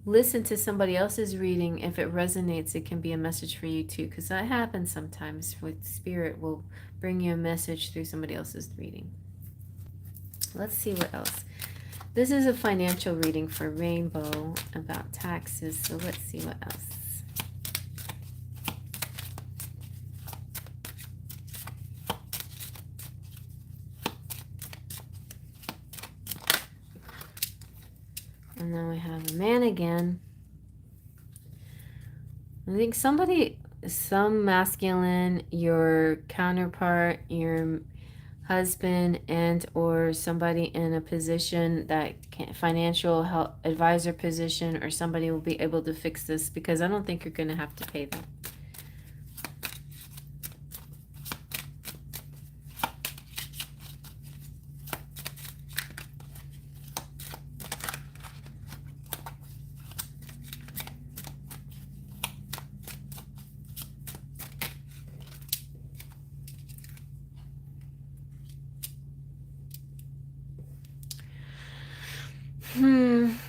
listen to somebody else's reading. If it resonates, it can be a message for you too, because that happens sometimes with spirit will bring you a message through somebody else's reading. Let's see what else. This is a financial reading for Rainbow about taxes, so let's see what else. And then we have a man again. I think some masculine, your counterpart, your husband, and or somebody in a position that financial help advisor position, or somebody will be able to fix this, because I don't think you're going to have to pay them.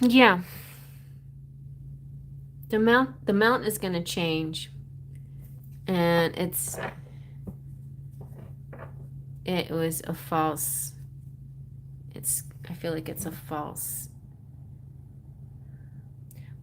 Yeah. The amount is going to change, and it was a false. I feel like it's a false.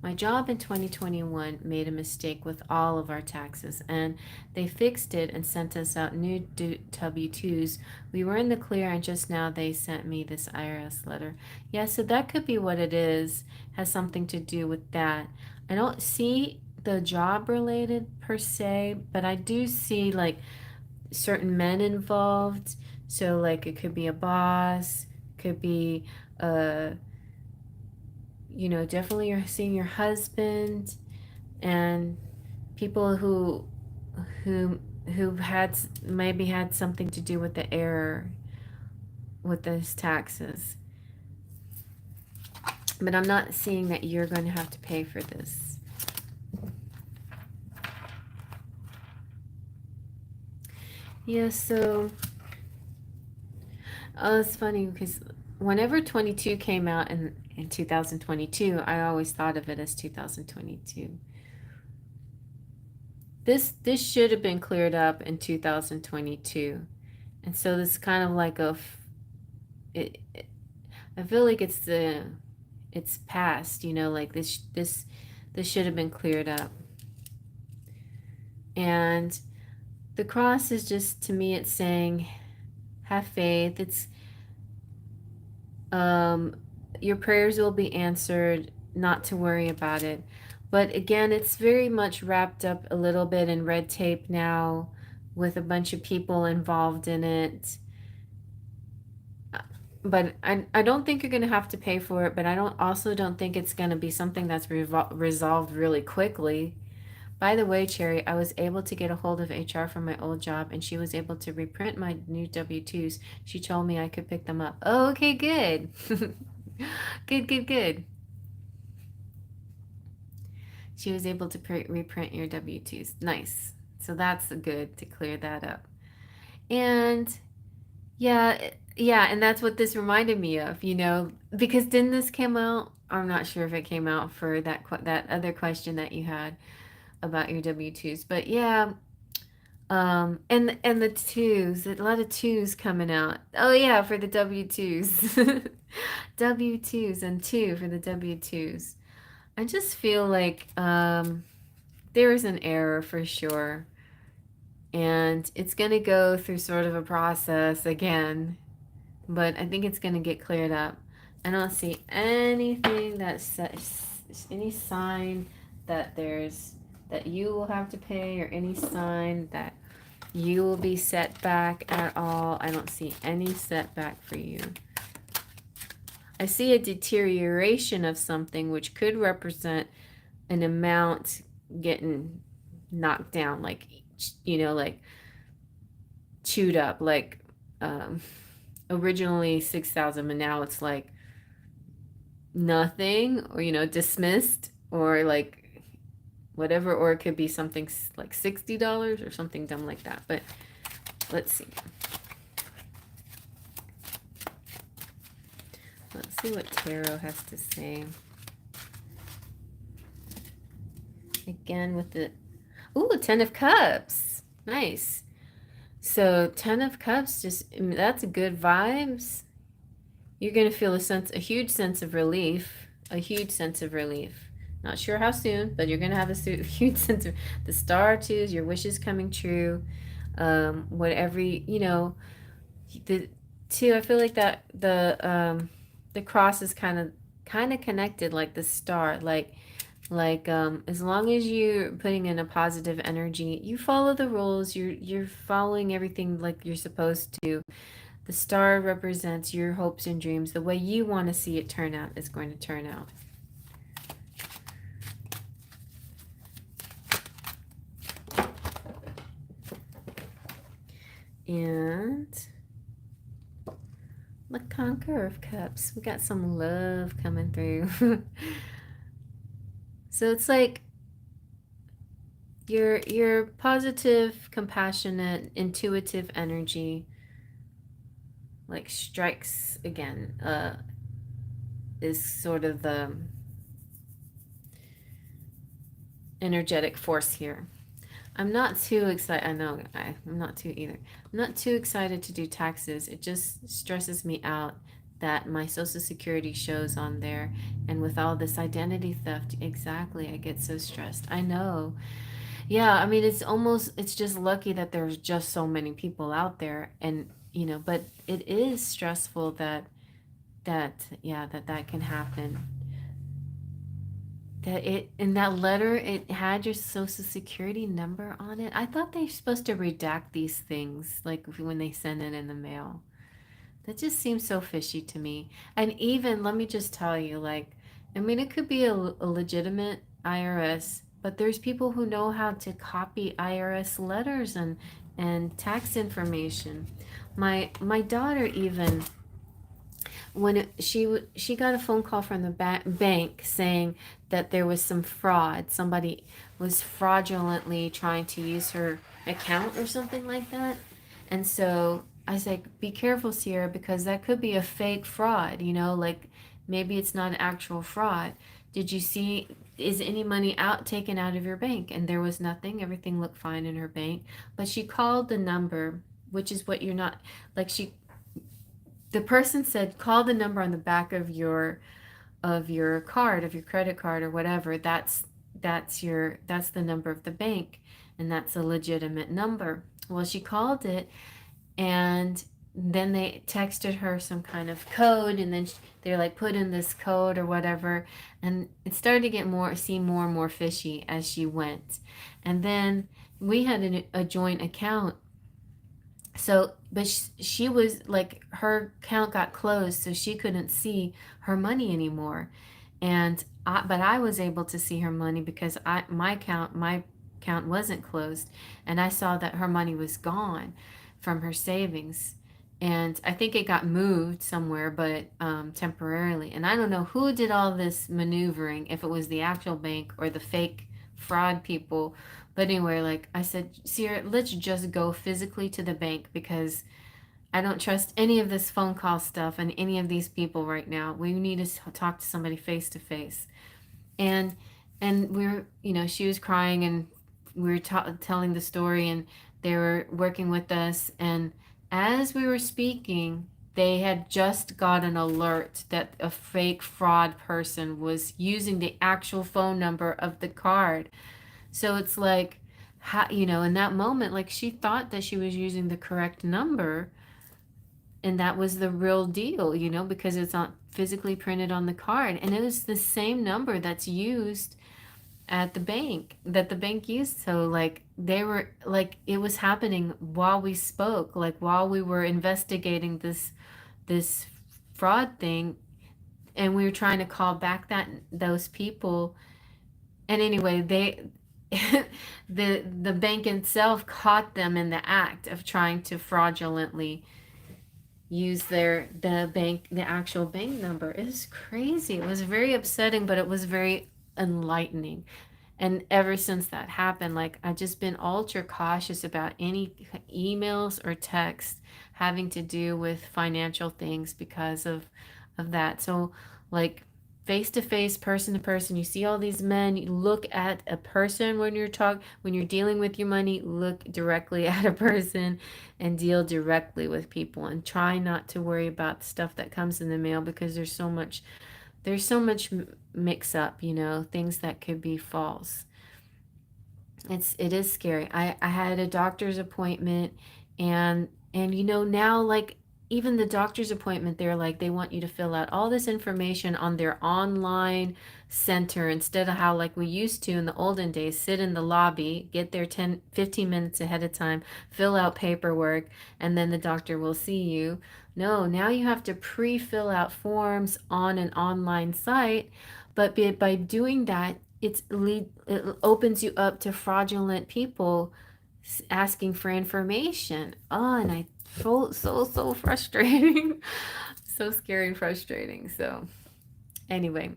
My job in 2021 made a mistake with all of our taxes, and they fixed it and sent us out new W-2s. We were in the clear, and just now they sent me this IRS letter. Yeah, so that could be what it is, has something to do with that. I don't see the job related per se, but I do see like certain men involved. So like it could be a boss, could be definitely you're seeing your husband, and people who who had maybe had something to do with the error with those taxes. But I'm not seeing that you're going to have to pay for this. Yeah, so it's funny because whenever 22 came out in 2022, I always thought of it as 2022. This should have been cleared up in 2022. And so this kind of like I feel like it's past, like this should have been cleared up. And the cross is just, to me, it's saying, have faith. It's your prayers will be answered, not to worry about it. But again, it's very much wrapped up a little bit in red tape now, with a bunch of people involved in it. But I don't think you're going to have to pay for it, but I don't think it's going to be something that's resolved really quickly. By the way, Cherry, I was able to get a hold of HR from my old job, and she was able to reprint my new W-2s. She told me I could pick them up. Oh, okay, good. Good. She was able to reprint your W-2s. Nice. So that's good to clear that up. And yeah, and that's what this reminded me of, because didn't this come out? I'm not sure if it came out for that other question that you had about your W-2s, but yeah, and the twos, a lot of twos coming out. Oh yeah, for the W-2s. W-2s and two for the W-2s. I just feel like there is an error for sure, and it's going to go through sort of a process again, but I think it's going to get cleared up. I don't see anything that says any sign that that you will have to pay, or any sign that you will be set back at all. I don't see any setback for you. I see a deterioration of something, which could represent an amount getting knocked down, like, like chewed up, like originally 6,000, but now it's like nothing, or dismissed, or like whatever, or it could be something like $60 or something dumb like that. But let's see. Let's see what tarot has to say. Again with the Ten of Cups. Nice. So 10 of Cups, that's good vibes. You're going to feel a huge sense of relief. A huge sense of relief. Not sure how soon, but you're going to have a huge sense of the star twos, your wishes coming true. Whatever, the two, I feel like that the cross is kind of connected, like the star, like as long as you're putting in a positive energy, you follow the rules, you're following everything like you're supposed to. The star represents your hopes and dreams. The way you want to see it turn out is going to turn out. And the Conqueror of Cups. We got some love coming through. So it's like your positive, compassionate, intuitive energy like strikes again, is sort of the energetic force here. I'm not too excited. I know I'm not too either. I'm not too excited to do taxes. It just stresses me out that my social security shows on there, and with all this identity theft, exactly, I get so stressed. I know. Yeah, I mean, it's just lucky that there's just so many people out there, and but it is stressful that can happen. That it in that letter, it had your social security number on it. I thought they're supposed to redact these things like when they send it in the mail. That just seems so fishy to me. And even, let me just tell you, like, I mean, it could be a legitimate IRS, but there's people who know how to copy IRS letters and tax information. My daughter even, she got a phone call from the bank saying that there was some fraud. Somebody was fraudulently trying to use her account or something like that. And so I was like, be careful, Sierra, because that could be a fake fraud, like maybe it's not an actual fraud. Did you see, is any money taken out of your bank? And there was nothing. Everything looked fine in her bank. But she called the number, which is what you're not, like the person said, call the number on the back of your card, of your credit card or whatever. That's the number of the bank, and that's a legitimate number. Well, she called it, and then they texted her some kind of code, and then they're like, put in this code or whatever, and it started to seem more and more fishy as she went. And then we had a joint account. So, but she was like, her account got closed, so she couldn't see her money anymore. But I was able to see her money because my account wasn't closed, and I saw that her money was gone from her savings. And I think it got moved somewhere, but temporarily. And I don't know who did all this maneuvering, if it was the actual bank or the fake fraud people, But anyway, like I said, Sierra, let's just go physically to the bank because I don't trust any of this phone call stuff and any of these people right now. We need to talk to somebody face to face. And we're, she was crying, and we were telling the story, and they were working with us. And as we were speaking, they had just got an alert that a fake fraud person was using the actual phone number of the card. So it's like, how, in that moment, like she thought that she was using the correct number, and that was the real deal, because it's not physically printed on the card. And it was the same number that's used at the bank, that the bank used. So like they were like, it was happening while we spoke, like while we were investigating this fraud thing, and we were trying to call back those people. And anyway, they the bank itself caught them in the act of trying to fraudulently use the actual bank number. It was crazy. It was very upsetting, but it was very enlightening. And ever since that happened, like I've just been ultra cautious about any emails or texts having to do with financial things because of that. So like face to face, person to person, you see all these men, you look at a person when you're dealing with your money, look directly at a person and deal directly with people, and try not to worry about the stuff that comes in the mail, because there's so much mix up, things that could be false. It is scary. I had a doctor's appointment, and now, like, even the doctor's appointment, they're like, they want you to fill out all this information on their online center, instead of how like we used to in the olden days, sit in the lobby, get there 10-15 minutes ahead of time, fill out paperwork, and then the doctor will see you. No, now you have to pre-fill out forms on an online site, but by doing that, it opens you up to fraudulent people asking for information. Oh, and I felt so frustrating. So scary and frustrating. So anyway,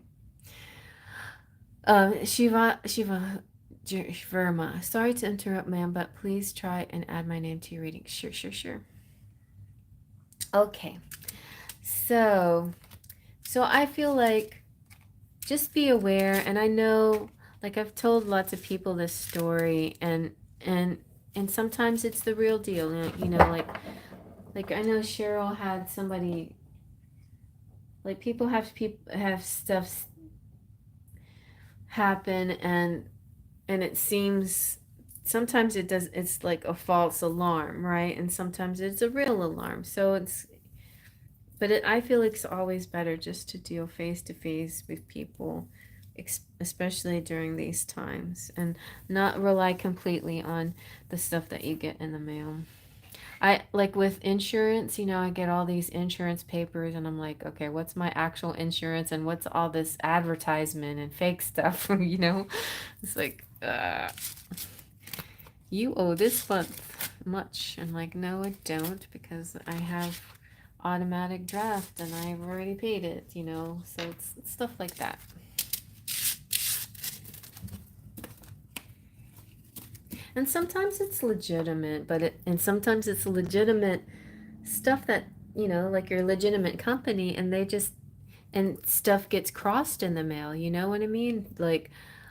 Shiva Verma. Sorry to interrupt, ma'am, but please try and add my name to your reading. Sure. Okay. So I feel like, just be aware. And I know, like, I've told lots of people this story, and and sometimes it's the real deal. Like I know Cheryl had somebody, like, people have stuff happen, and it seems, sometimes it's like a false alarm, right? And sometimes it's a real alarm. So I feel like it's always better just to deal face to face with people, especially during these times, and not rely completely on the stuff that you get in the mail. I like with insurance, I get all these insurance papers, and I'm like, okay, what's my actual insurance, and what's all this advertisement and fake stuff, It's like, you owe this month much. I'm like, no, I don't, because I have automatic draft and I've already paid it, So it's stuff like that. And sometimes it's legitimate, and sometimes it's legitimate stuff that, like your legitimate company, and and stuff gets crossed in the mail, you know what I mean? Like,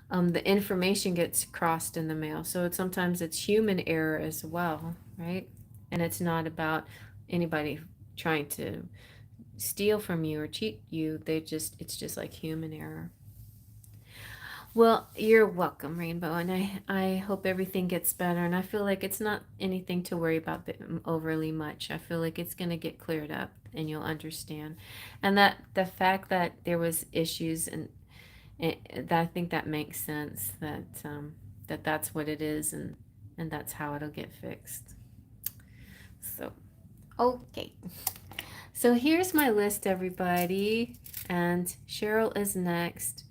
the information gets crossed in the mail. So sometimes it's human error as well, right? And it's not about anybody trying to steal from you or cheat you. It's just like human error. Well, you're welcome, Rainbow, and I hope everything gets better. And I feel like it's not anything to worry about overly much. I feel like it's going to get cleared up, and you'll understand. And that the fact that there was issues, that I think that makes sense. That's what it is, and that's how it'll get fixed. So, okay. So here's my list, everybody, and Cheryl is next.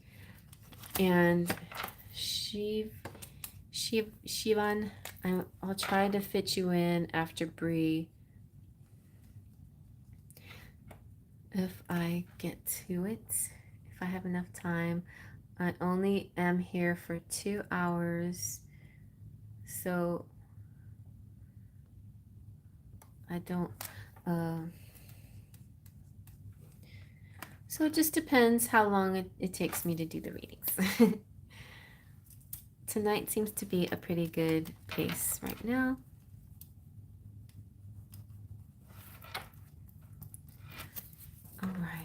And Shivan, I'll try to fit you in after Bree, if I get to it, if I have enough time. I only am here for 2 hours. So I don't, so it just depends how long it takes me to do the readings. Tonight seems to be a pretty good pace right now. All right.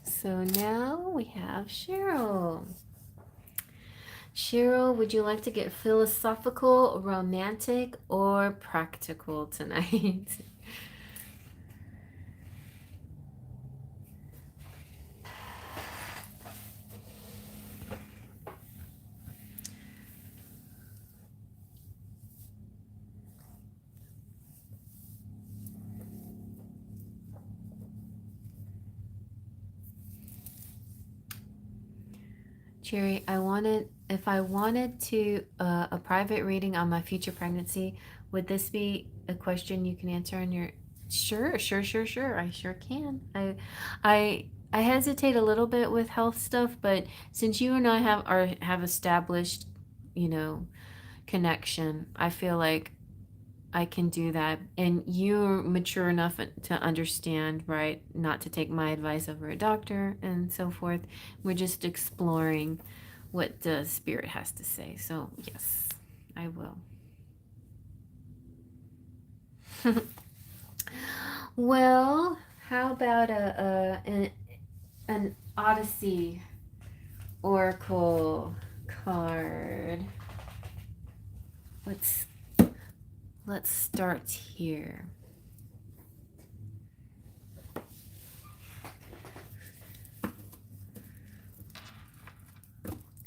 So now we have Cheryl. Cheryl, would you like to get philosophical, romantic, or practical tonight? Jerry, if I wanted to a private reading on my future pregnancy, would this be a question you can answer in your? Sure, sure, sure, sure. I sure can. I hesitate a little bit with health stuff, but since you and I have established, you know, connection, I feel like I can do that. And you're mature enough to understand, right? Not to take my advice over a doctor and so forth. We're just exploring what the spirit has to say. So, yes, I will. Well, how about an Odyssey Oracle card? Let's start here.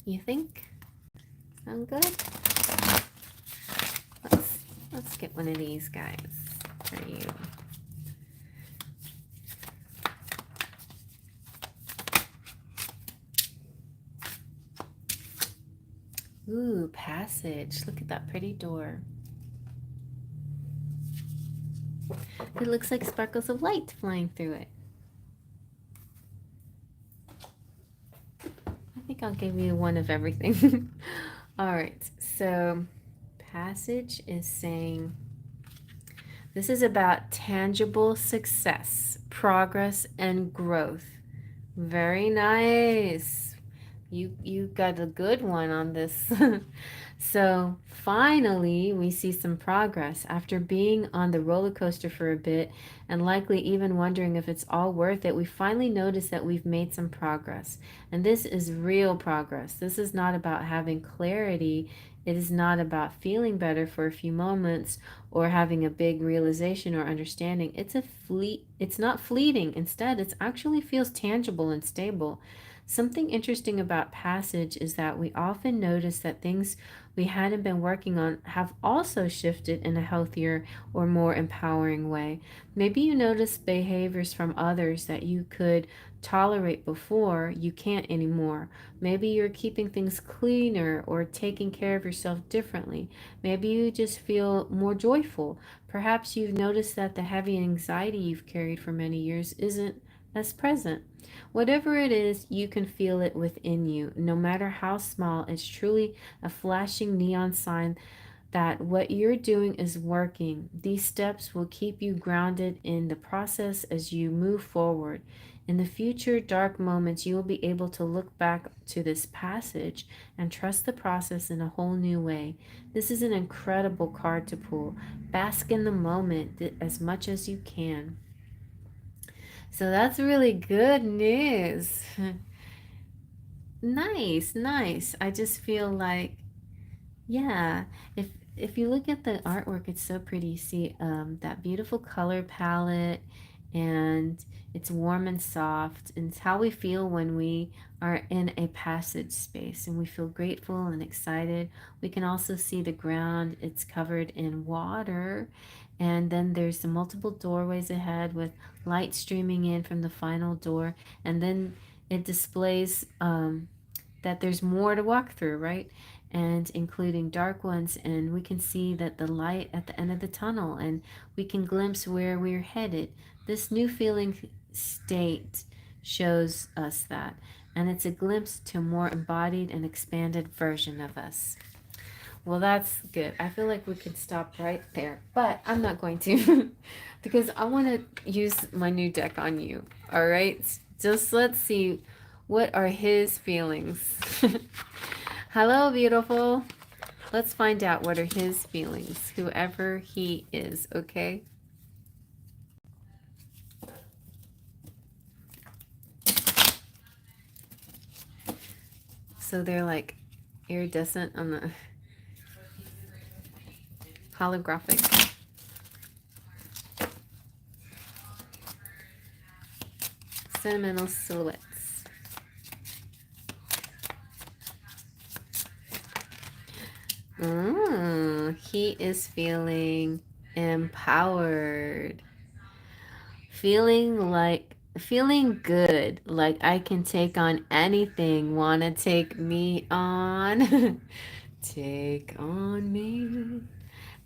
You think? Sound good? Let's get one of these guys for you. Ooh, passage. Look at that pretty door. It looks like sparkles of light flying through it. I think I'll give you one of everything. All right, so passage is saying this is about tangible success, progress, and growth. Very nice. You got a good one on this. So finally, we see some progress after being on the roller coaster for a bit and likely even wondering if it's all worth it. We finally notice that we've made some progress, and this is real progress. This is not about having clarity. It is not about feeling better for a few moments or having a big realization or understanding. It's not fleeting. Instead, it actually feels tangible and stable. Something interesting about passage is that we often notice that things we hadn't been working on have also shifted in a healthier or more empowering way. Maybe you notice behaviors from others that you could tolerate before you can't anymore. Maybe you're keeping things cleaner or taking care of yourself differently. Maybe you just feel more joyful. Perhaps you've noticed that the heavy anxiety you've carried for many years isn't as present. Whatever it is, you can feel it within you. No matter how small, it's truly a flashing neon sign that what you're doing is working. These steps will keep you grounded in the process as you move forward. In the future dark moments, you will be able to look back to this passage and trust the process in a whole new way. This is an incredible card to pull. Bask in the moment as much as you can. So that's really good news. Nice, nice. I just feel like, yeah, if you look at the artwork, it's so pretty. You see that beautiful color palette, and it's warm and soft. And it's how we feel when we are in a passage space and we feel grateful and excited. We can also see the ground. It's covered in water. And then there's the multiple doorways ahead with light streaming in from the final door. And then it displays that there's more to walk through, right? and including dark ones, and we can see that the light at the end of the tunnel, and we can glimpse where we're headed. This new feeling state shows us that, and it's a glimpse to a more embodied and expanded version of us. Well, that's good. I feel like we could stop right there, but I'm not going to because I want to use my new deck on you. All right? Just let's see what are his feelings. Hello, beautiful. Let's find out what are his feelings, whoever he is, okay? So they're like iridescent on the holographic. Sentimental silhouettes. He is feeling empowered. Feeling good, like I can take on anything. Wanna take me on? Take on me.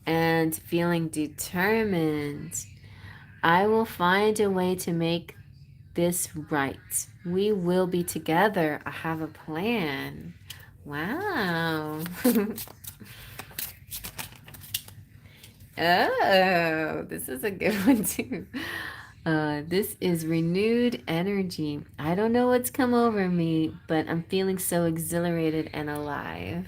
And feeling determined. I will find a way to make this right. We will be together. I have a plan. Wow. Oh, this is a good one too. This is renewed energy. I don't know what's come over me, but I'm feeling so exhilarated and alive.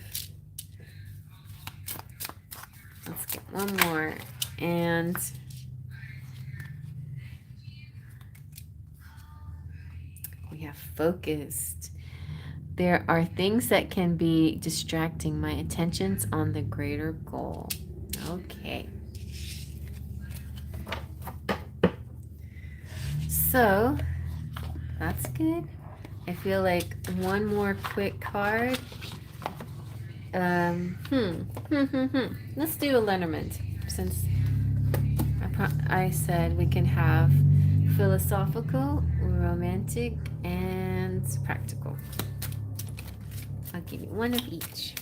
Let's get one more. And we have focused. There are things that can be distracting. My attention's on the greater goal. Okay. So, that's good. I feel like one more quick card. Let's do alignment, since I said we can have philosophical, romantic, and practical. I'll give you one of each.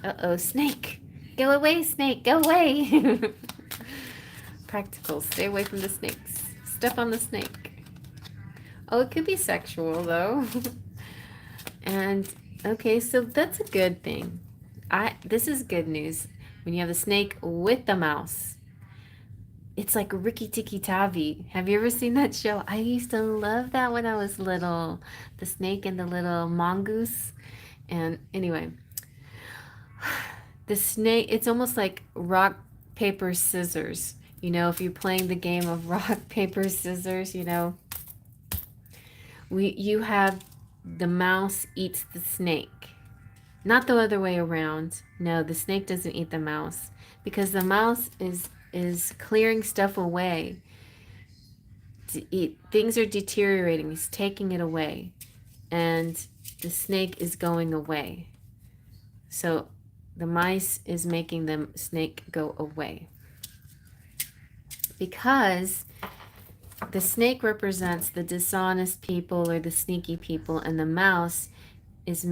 Uh-oh, snake. Go away, snake. Go away. Practical. Stay away from the snakes. Step on the snake. Oh, it could be sexual, though. And, okay, so that's a good thing. This is good news. When you have the snake with the mouse. It's like Rikki Tikki Tavi. Have you ever seen that show? I used to love that when I was little. The snake and the little mongoose. And anyway, the snake, it's almost like rock, paper, scissors. You know, if you're playing the game of rock, paper, scissors, you know, you have the mouse eats the snake. Not the other way around. No, the snake doesn't eat the mouse, because the mouse is clearing stuff away to eat. Things are deteriorating. He's taking it away, and the snake is going away. So the mice is making the snake go away, because the snake represents the dishonest people or the sneaky people, and the mouse is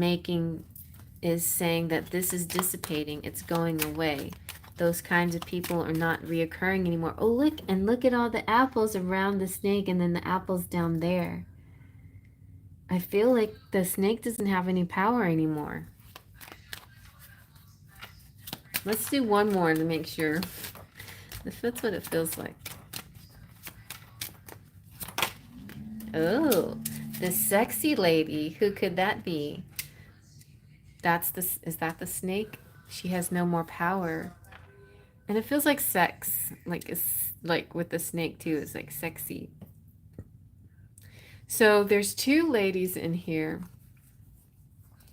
saying that this is dissipating, it's going away. Those kinds of people are not reoccurring anymore. Oh, look at all the apples around the snake, and then the apples down there. I feel like the snake doesn't have any power anymore. Let's do one more to make sure. That's what it feels like. Oh, the sexy lady. Who could that be? Is that the snake? She has no more power. And it feels like sex. Like it's like with the snake too, it's like sexy. So there's two ladies in here.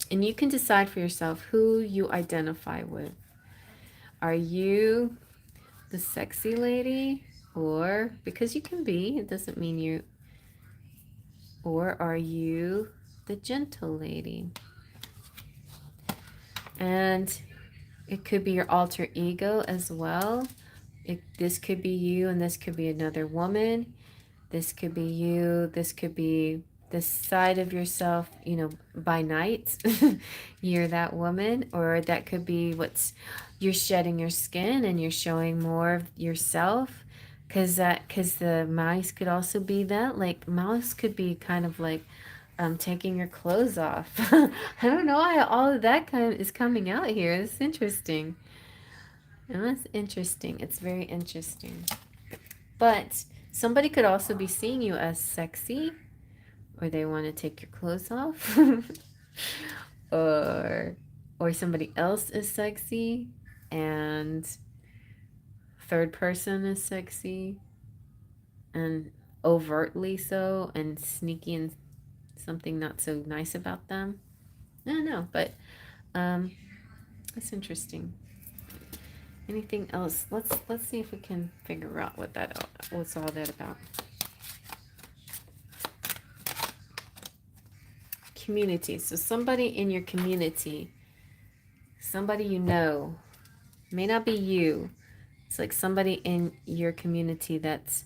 And you can decide for yourself who you identify with. Are you the sexy lady? Or, because you can be, it doesn't mean you. Or are you the gentle lady? And it could be your alter ego as well. This could be you, and this could be another woman. This could be you. This could be this side of yourself, you know, by night. You're that woman, or that could be what's you're shedding your skin and you're showing more of yourself. Because the mouse could also be that. Like, mouse could be kind of like taking your clothes off. I don't know why all of that kind of is coming out here. It's interesting. And that's interesting. It's very interesting. But somebody could also be seeing you as sexy, or they want to take your clothes off, or somebody else is sexy, and third person is sexy, and overtly so, and sneaky and something not so nice about them. I don't know, but that's interesting. Anything else? Let's see if we can figure out what's all that about. Community. So somebody in your community, somebody you know, may not be you. It's like somebody in your community that's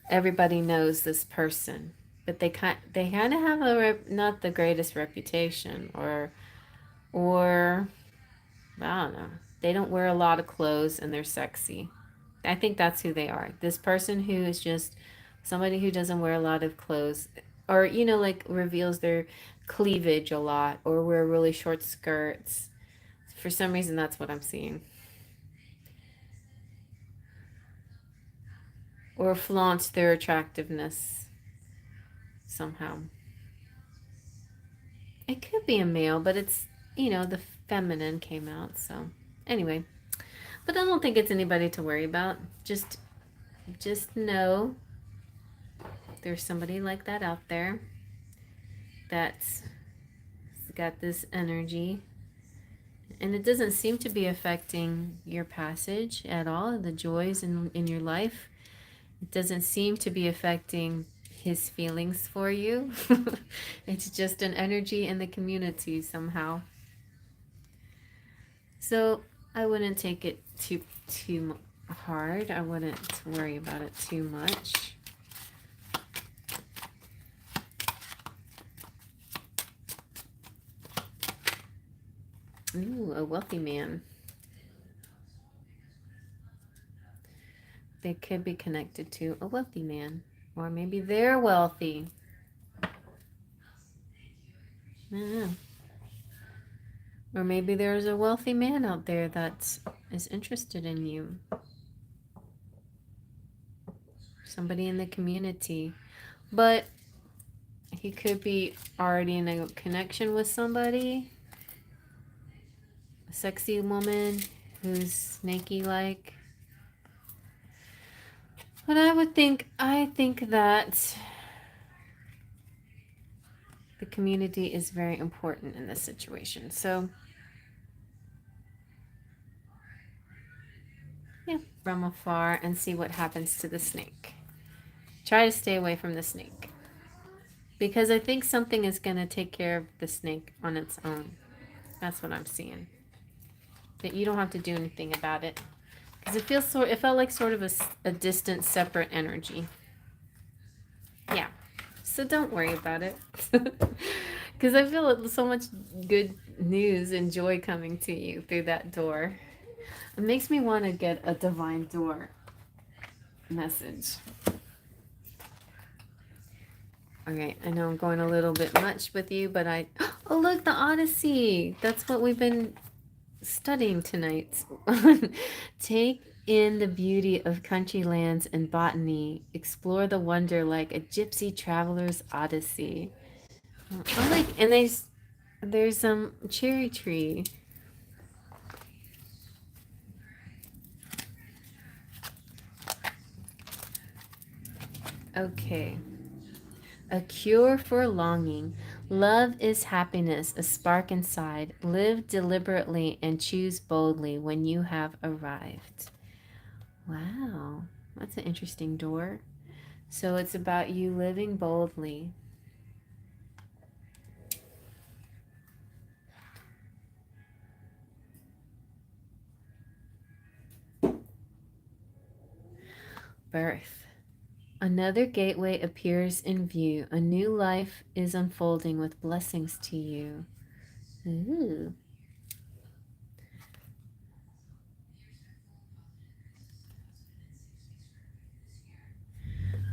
everybody knows this person, but they kind of have not the greatest reputation, or I don't know. They don't wear a lot of clothes and they're sexy. I think that's who they are. This person who is just somebody who doesn't wear a lot of clothes, or, you know, like reveals their cleavage a lot, or wear really short skirts. For some reason, that's what I'm seeing. Or flaunts their attractiveness somehow. It could be a male, but it's, you know, the feminine came out. So anyway, but I don't think it's anybody to worry about. Just know there's somebody like that out there that's got this energy, and it doesn't seem to be affecting your passage at all, the joys in your life. It doesn't seem to be affecting his feelings for you. It's just an energy in the community somehow. So I wouldn't take it too hard. I wouldn't worry about it too much. Ooh, a wealthy man. They could be connected to a wealthy man. Or maybe they're wealthy. I don't know. Or maybe there's a wealthy man out there that is interested in you. Somebody in the community. But he could be already in a connection with somebody. A sexy woman who's snaky like. But I think that the community is very important in this situation. So, yeah, from afar and see what happens to the snake. Try to stay away from the snake. Because I think something is going to take care of the snake on its own. That's what I'm seeing. That you don't have to do anything about it. Because it felt like sort of a distant, separate energy. Yeah. So don't worry about it. Because I feel so much good news and joy coming to you through that door. It makes me want to get a divine door message. All right, I know I'm going a little bit much with you, but oh, look, the Odyssey. That's what we've been studying tonight. Take in the beauty of country lands and botany. Explore the wonder like a gypsy traveler's odyssey. Oh, like, and there's cherry tree. Okay. A cure for longing. Love is happiness, a spark inside. Live deliberately and choose boldly when you have arrived. Wow, that's an interesting door. So it's about you living boldly. Birth. Another gateway appears in view. A new life is unfolding with blessings to you. Ooh.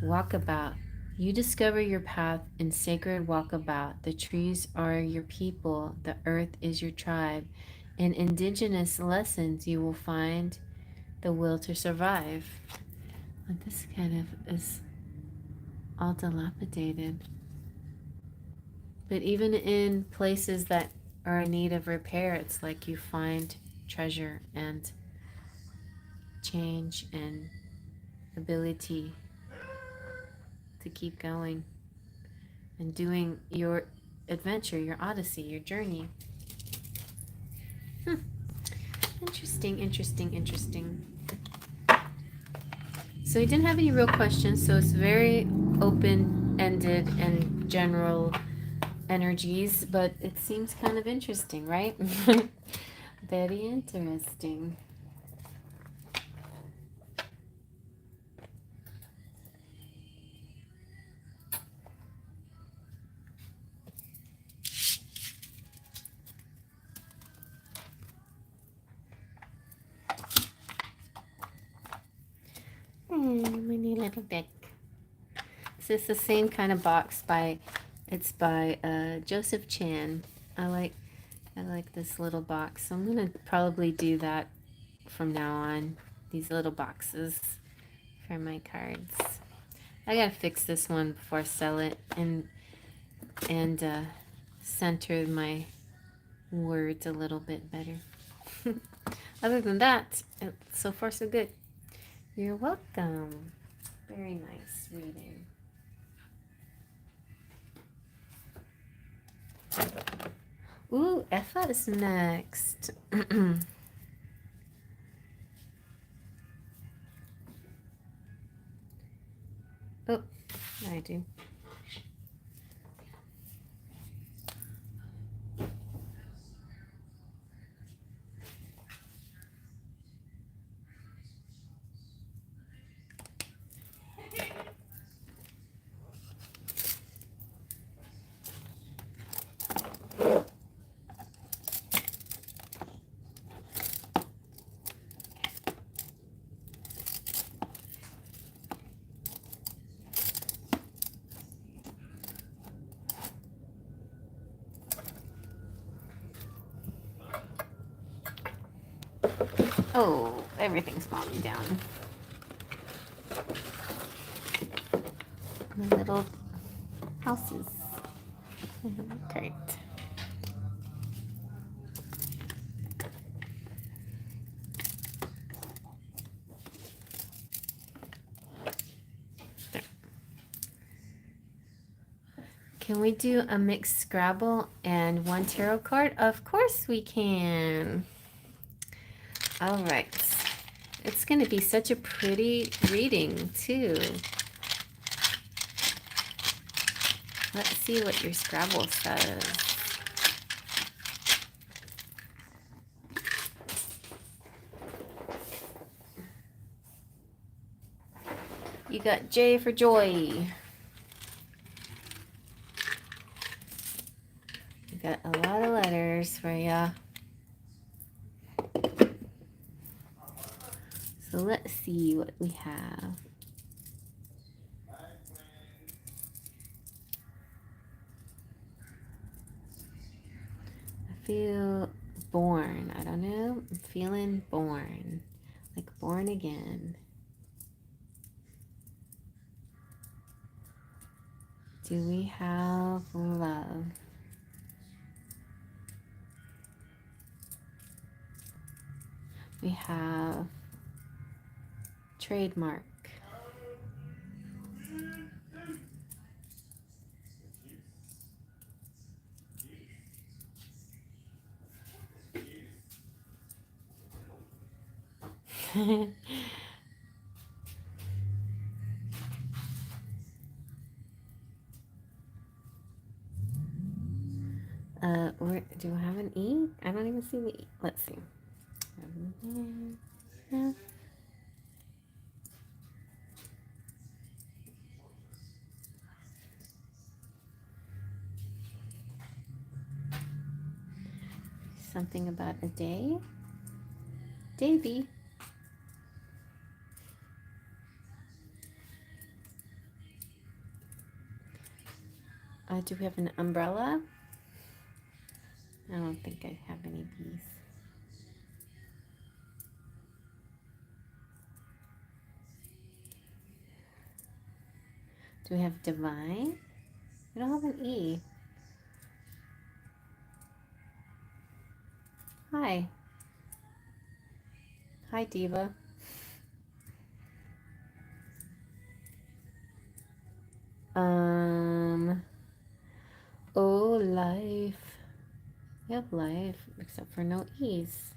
Walkabout. You discover your path in sacred walkabout. The trees are your people, the earth is your tribe. In indigenous lessons, you will find the will to survive. But this kind of is all dilapidated. But even in places that are in need of repair, it's like you find treasure and change and ability to keep going and doing your adventure, your odyssey, your journey. Interesting, interesting, interesting. So we didn't have any real questions, so it's very open-ended and general energies, but it seems kind of interesting, right? Very interesting. My new little deck. So it's the same kind of box it's by Joseph Chan. I like this little box. So I'm gonna probably do that from now on. These little boxes for my cards. I gotta fix this one before I sell it and center my words a little bit better. Other than that, so far so good. You're welcome. Very nice reading. Ooh, Effa is next. Oh, I do. Oh, everything's falling down. My little houses. Great. There. Can we do a mixed Scrabble and one tarot card? Of course we can. All right. It's going to be such a pretty reading, too. Let's see what your Scrabble says. You got J for joy. You got a lot of letters for ya. So let's see what we have. I feel born. I don't know. I'm feeling born. Like born again. Do we have love? We have trademark. Where do I have an E? I don't even see the E. Let's see. Something about a day. Davy. Do we have an umbrella? I don't think I have any bees. Do we have divine? We don't have an E. Hi. Hi, Diva. Oh, life. We have life, except for no E's.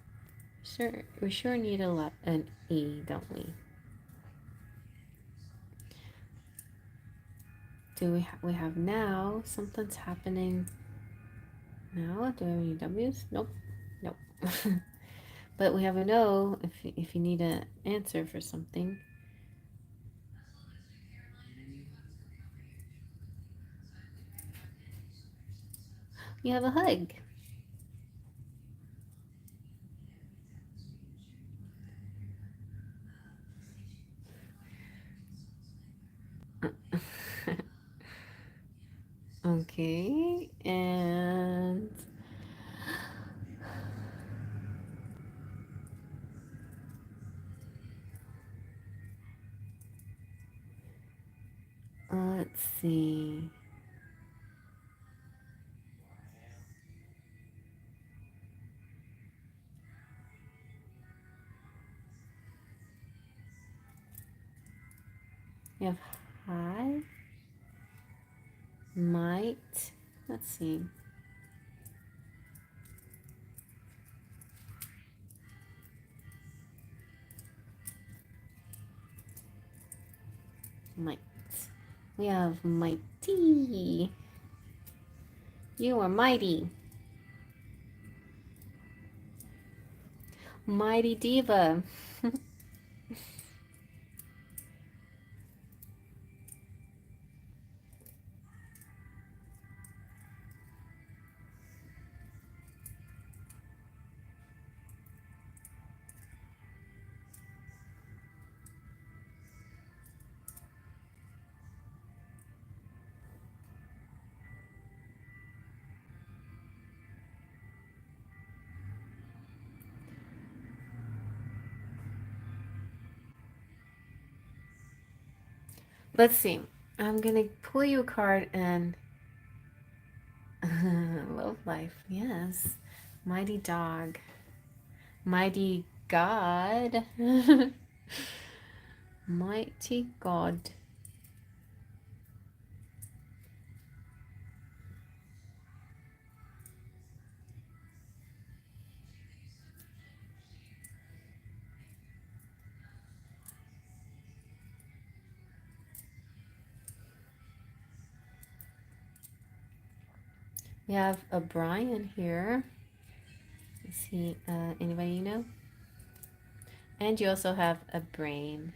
Sure, we sure need an E, don't we? We have now? Something's happening now. Do we have any W's? Nope. Nope. But we have a no if you need an answer for something. You have a hug. Okay, and let's see. We have high, might. Let's see. Might. We have mighty. You are mighty. Mighty diva. Let's see. I'm gonna pull you a card and love life. Yes. Mighty dog. Mighty God. Mighty God. We have a Brian here. Is he anybody you know? And you also have a brain.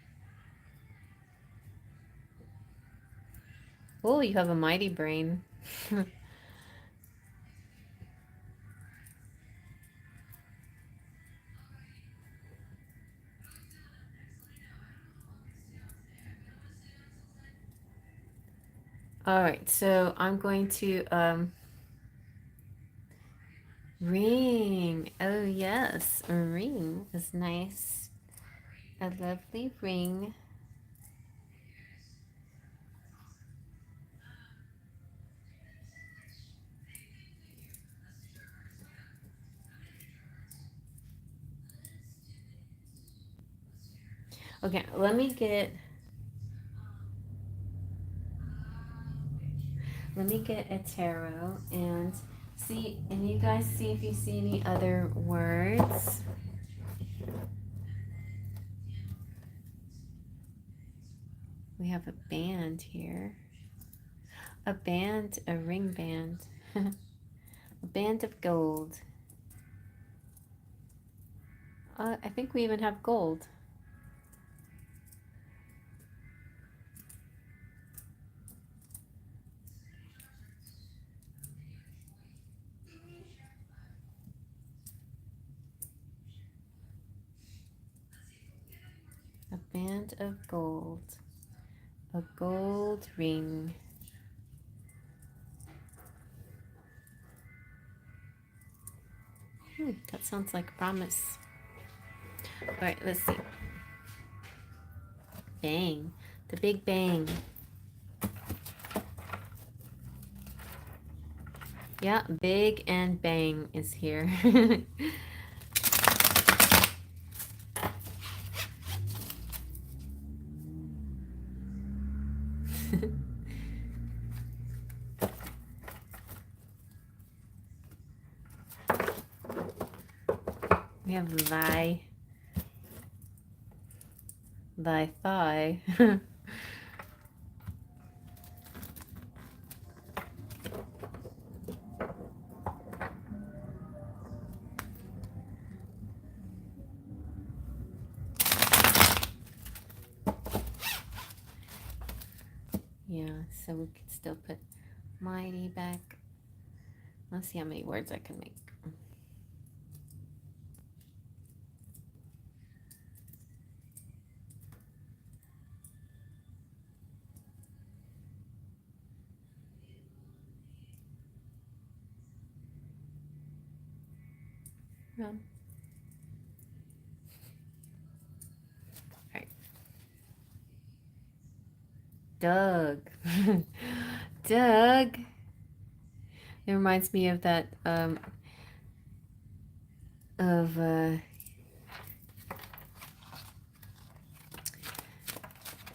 Oh, you have a mighty brain. All right, so I'm going to ring. Oh yes, a ring is nice. A lovely ring. Okay, let me get a tarot and see, and you guys see if you see any other words. We have a band here. A band, a ring band. A band of gold. I think we even have gold. Band of gold. A gold ring. That sounds like a promise. All right, let's see. Bang. The big bang. Yeah, big and bang is here. We have thy thigh. Yeah, so we could still put mighty back. Let's see how many words I can make. Run. All right. Doug. Doug. It reminds me of that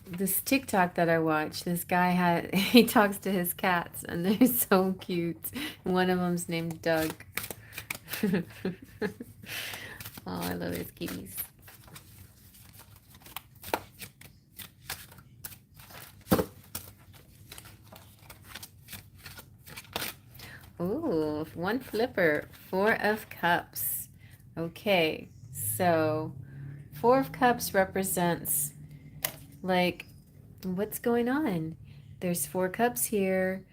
this TikTok that I watched. This guy he talks to his cats and they're so cute. One of them's named Doug. Oh, I love his kitties. Ooh, one flipper. 4 of Cups. Okay, so 4 of Cups represents, like, what's going on? There's 4 cups here.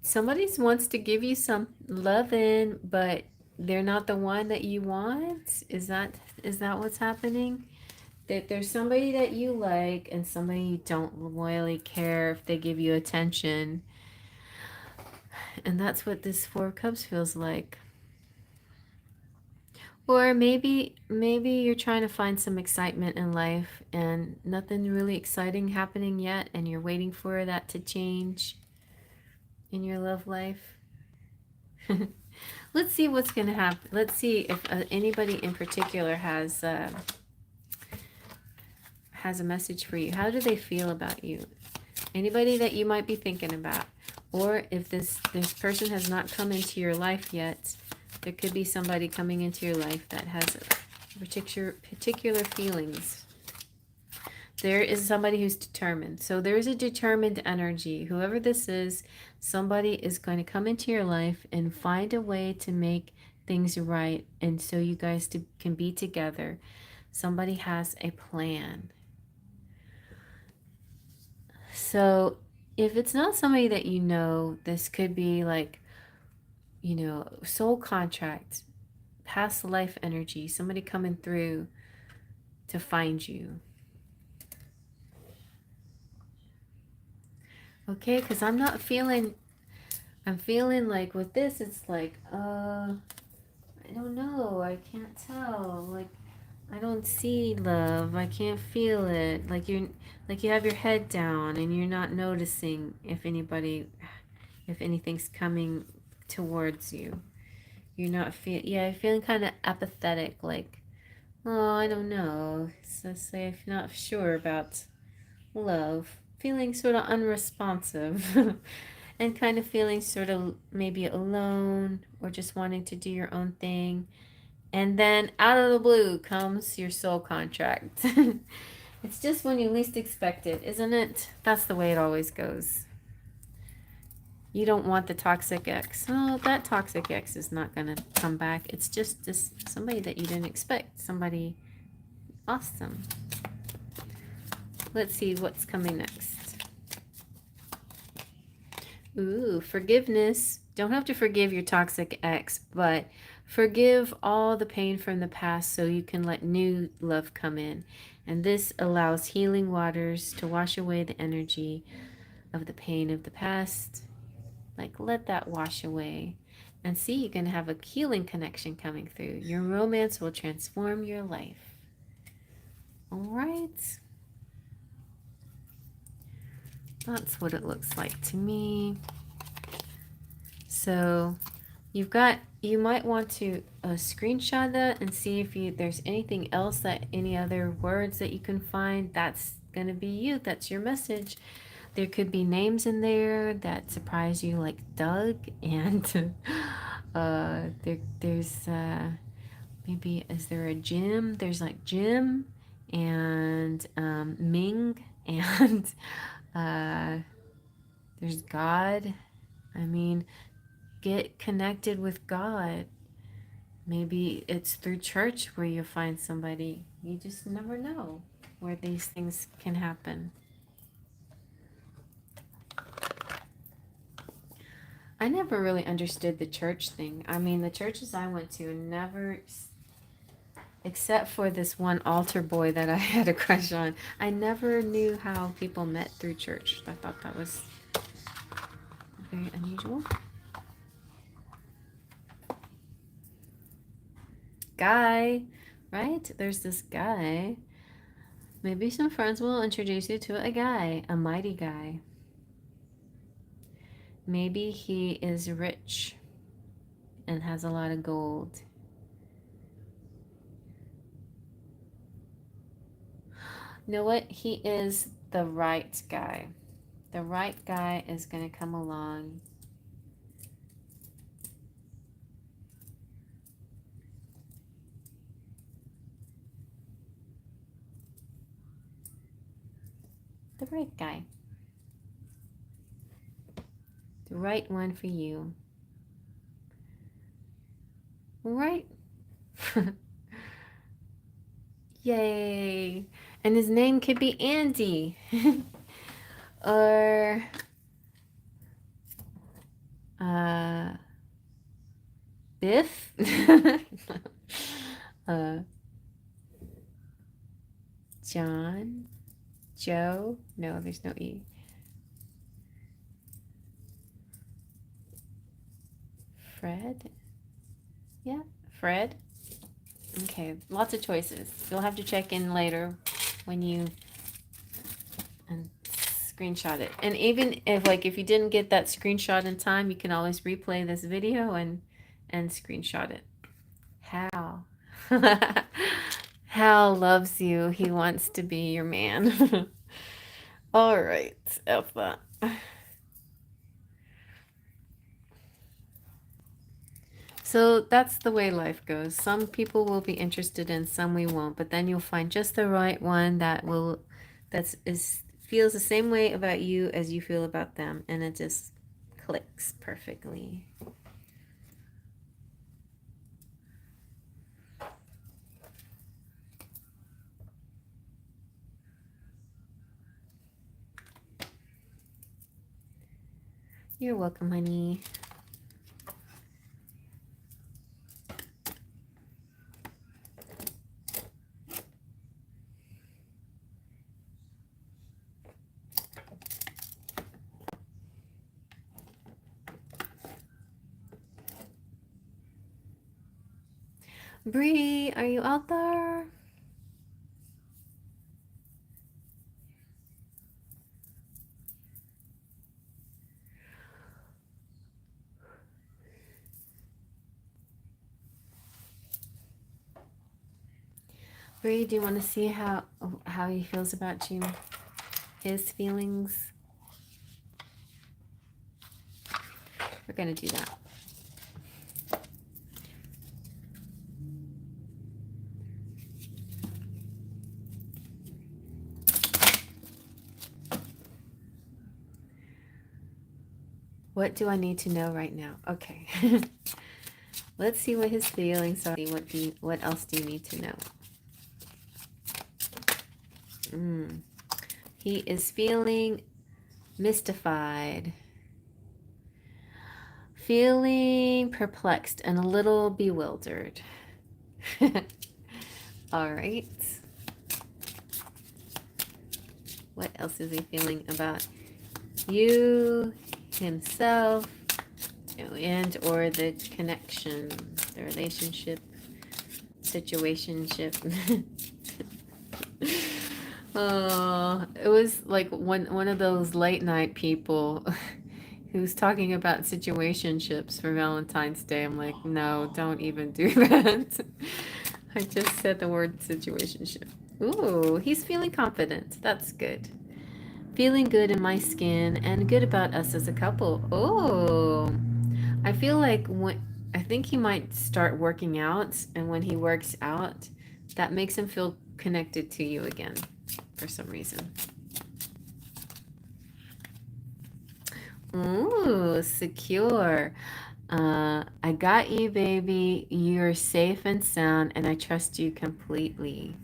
Somebody wants to give you some loving, but they're not the one that you want. Is that what's happening? That there's somebody that you like and somebody you don't really care if they give you attention. And that's what this 4 of Cups feels like. Or maybe you're trying to find some excitement in life and nothing really exciting happening yet and you're waiting for that to change in your love life. Let's see what's going to happen. Let's see if anybody in particular has a message for you. How do they feel about you? Anybody that you might be thinking about. Or if this person has not come into your life yet, there could be somebody coming into your life that has particular feelings. There is somebody who's determined. So there's a determined energy. Whoever this is, somebody is going to come into your life and find a way to make things right. And so you guys can be together. Somebody has a plan. So if it's not somebody that you know, this could be like, you know, soul contract, past life energy, somebody coming through to find you. Okay, because I'm feeling like with this, it's like, I don't know, I can't tell, like, I don't see love, I can't feel it, like you have your head down and you're not noticing if anything's coming towards you. You're not feeling kind of apathetic, like, oh, I don't know, so say if you're not sure about love, feeling sort of unresponsive and kind of feeling sort of maybe alone or just wanting to do your own thing. And then out of the blue comes your soul contract. It's just when you least expect it, isn't it? That's the way it always goes. You don't want the toxic ex. Oh, that toxic ex is not going to come back. It's just somebody that you didn't expect. Somebody awesome. Let's see what's coming next. Ooh, forgiveness. Don't have to forgive your toxic ex, but forgive all the pain from the past so you can let new love come in. And this allows healing waters to wash away the energy of the pain of the past. Like, let that wash away. And see, you're going to have a healing connection coming through. Your romance will transform your life. All right. That's what it looks like to me. So you might want to screenshot that and see if there's anything else, that any other words that you can find. That's going to be you. That's your message. There could be names in there that surprise you, like Doug, and there's maybe, is there a Jim? There's like Jim and Ming, and there's God. I mean, get connected with God. Maybe it's through church where you find somebody. You just never know where these things can happen. I never really understood the church thing. I mean, the churches I went to never, except for this one altar boy that I had a crush on, I never knew how people met through church. I thought that was very unusual. Guy, right? There's this guy. Maybe some friends will introduce you to a guy, a mighty guy. Maybe he is rich and has a lot of gold. You know what? He is the right guy. The right guy is going to come along. The right guy. The right one for you. Right? Yay. And his name could be Andy. Or Biff. John. Joe. No, there's no E. Fred. Yeah, Fred. Okay, lots of choices. You'll have to check in later when you and screenshot it. And even if you didn't get that screenshot in time, you can always replay this video and screenshot it. Hal. Hal loves you. He wants to be your man. All right, F that. So that's the way life goes. Some people will be interested in, some we won't, but then you'll find just the right one that feels the same way about you as you feel about them, and it just clicks perfectly. You're welcome, honey. Bree, are you out there? Bree, do you want to see how he feels about you? His feelings? We're going to do that. What do I need to know right now? Okay. Let's see what his feelings are. What else do you need to know? He is feeling mystified, feeling perplexed, and a little bewildered. All right. What else is he feeling about you, himself, and or the connection, the relationship, situationship? Oh, it was like one of those late night people who's talking about situationships for Valentine's Day. I'm like, no, don't even do that. I just said the word situationship. Ooh, he's feeling confident. That's good. Feeling good in my skin and good about us as a couple. Oh, I feel like I think he might start working out, and when he works out, that makes him feel connected to you again for some reason. Ooh, secure. I got you, baby. You're safe and sound, and I trust you completely.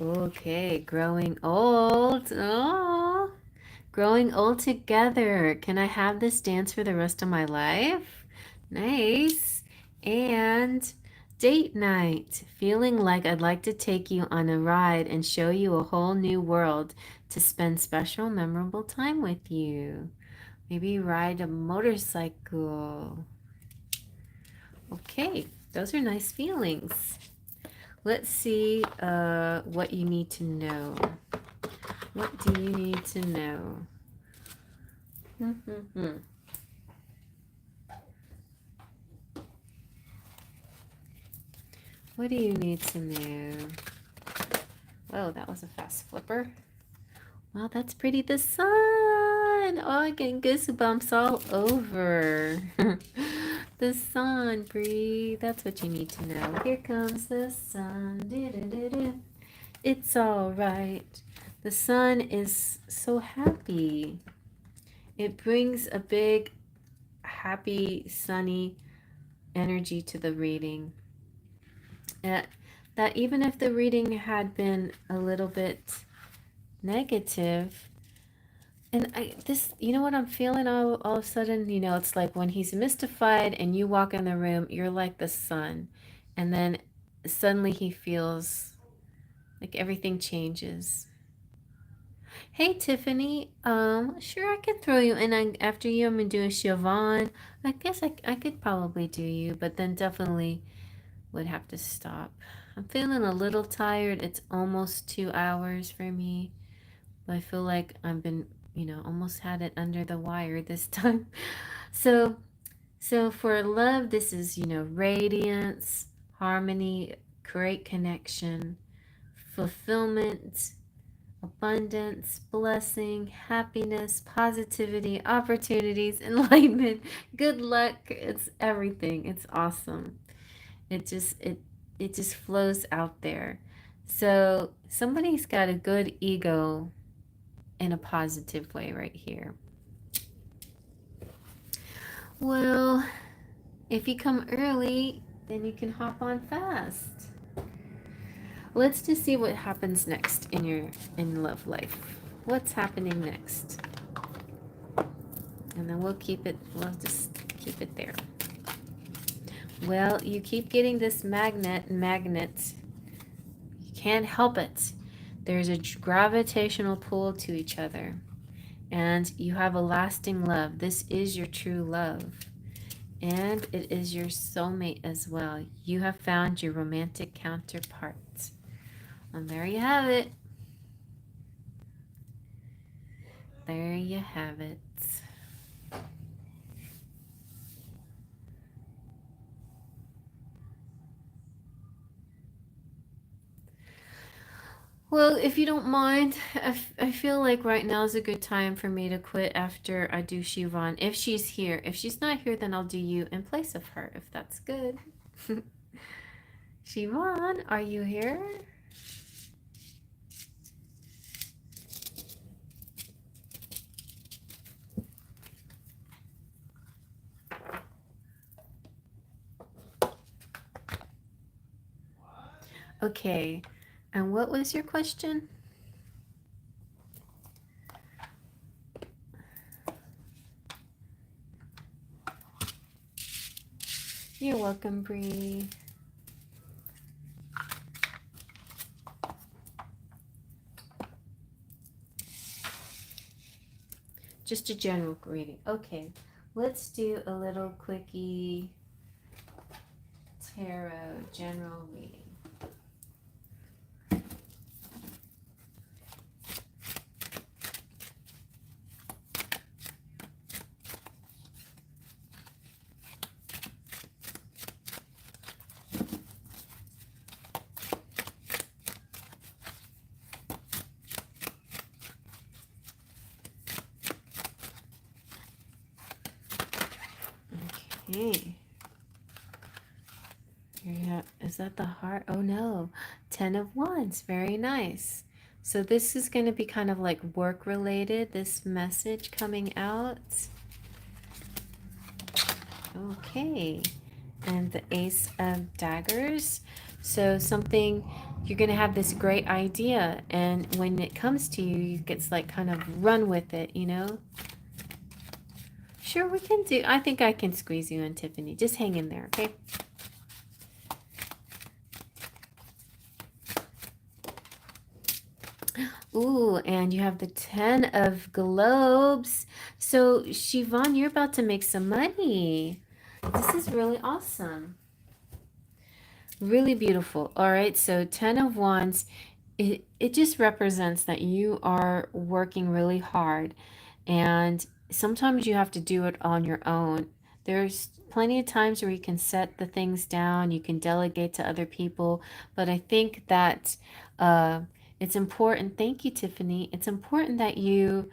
Okay, growing old. Oh, growing old together. Can I have this dance for the rest of my life? Nice. And date night. Feeling like I'd like to take you on a ride and show you a whole new world to spend special, memorable time with you. Maybe ride a motorcycle. Okay, those are nice feelings. Let's see what you need to know. What do you need to know? What do you need to know? Whoa, that was a fast flipper. Wow, that's pretty. The sun. Oh, I'm getting goosebumps all over. The sun, Bree. That's what you need to know. Here comes the sun. It's all right. The sun is so happy. It brings a big, happy, sunny energy to the reading. That even if the reading had been a little bit negative, and you know what I'm feeling all of a sudden? You know, it's like when he's mystified and you walk in the room, you're like the sun. And then suddenly he feels like everything changes. Hey Tiffany, sure I could throw you in after you. I'm gonna do a Siobhan. I guess I could probably do you, but then definitely would have to stop. I'm feeling a little tired. It's almost 2 hours for me. But I feel like I've been, almost had it under the wire this time. So, so for love, this is, radiance, harmony, great connection, fulfillment, abundance, blessing, happiness, positivity, opportunities, enlightenment, good luck. It's everything. It's awesome. It just flows out there. So somebody's got a good ego in a positive way right here. Well, if you come early, then you can hop on fast. Let's just see what happens next in love life. What's happening next? And then we'll just keep it there. Well, you keep getting this magnet. You can't help it. There's a gravitational pull to each other. And you have a lasting love. This is your true love. And it is your soulmate as well. You have found your romantic counterpart. And there you have it. There you have it. Well, if you don't mind, I feel like right now is a good time for me to quit after I do Siobhan. If she's here. If she's not here, then I'll do you in place of her, if that's good. Siobhan, are you here? Okay. And what was your question? You're welcome, Bree. Just a general reading. Okay, let's do a little quickie tarot general reading. Okay. Is that the heart? Oh no. 10 of Wands. Very nice. So this is going to be kind of like work related, this message coming out. Okay. And the Ace of Daggers. So something, you're going to have this great idea, and when it comes to you, you get like kind of run with it, you know? Sure, we can do, I think I can squeeze you in, Tiffany. Just hang in there, okay? Ooh, and you have the 10 of Globes. So, Siobhan, you're about to make some money. This is really awesome. Really beautiful. All right, so 10 of Wands, it just represents that you are working really hard, and sometimes you have to do it on your own. There's plenty of times where you can set the things down, you can delegate to other people, but I think that it's important. Thank you, Tiffany. It's important that you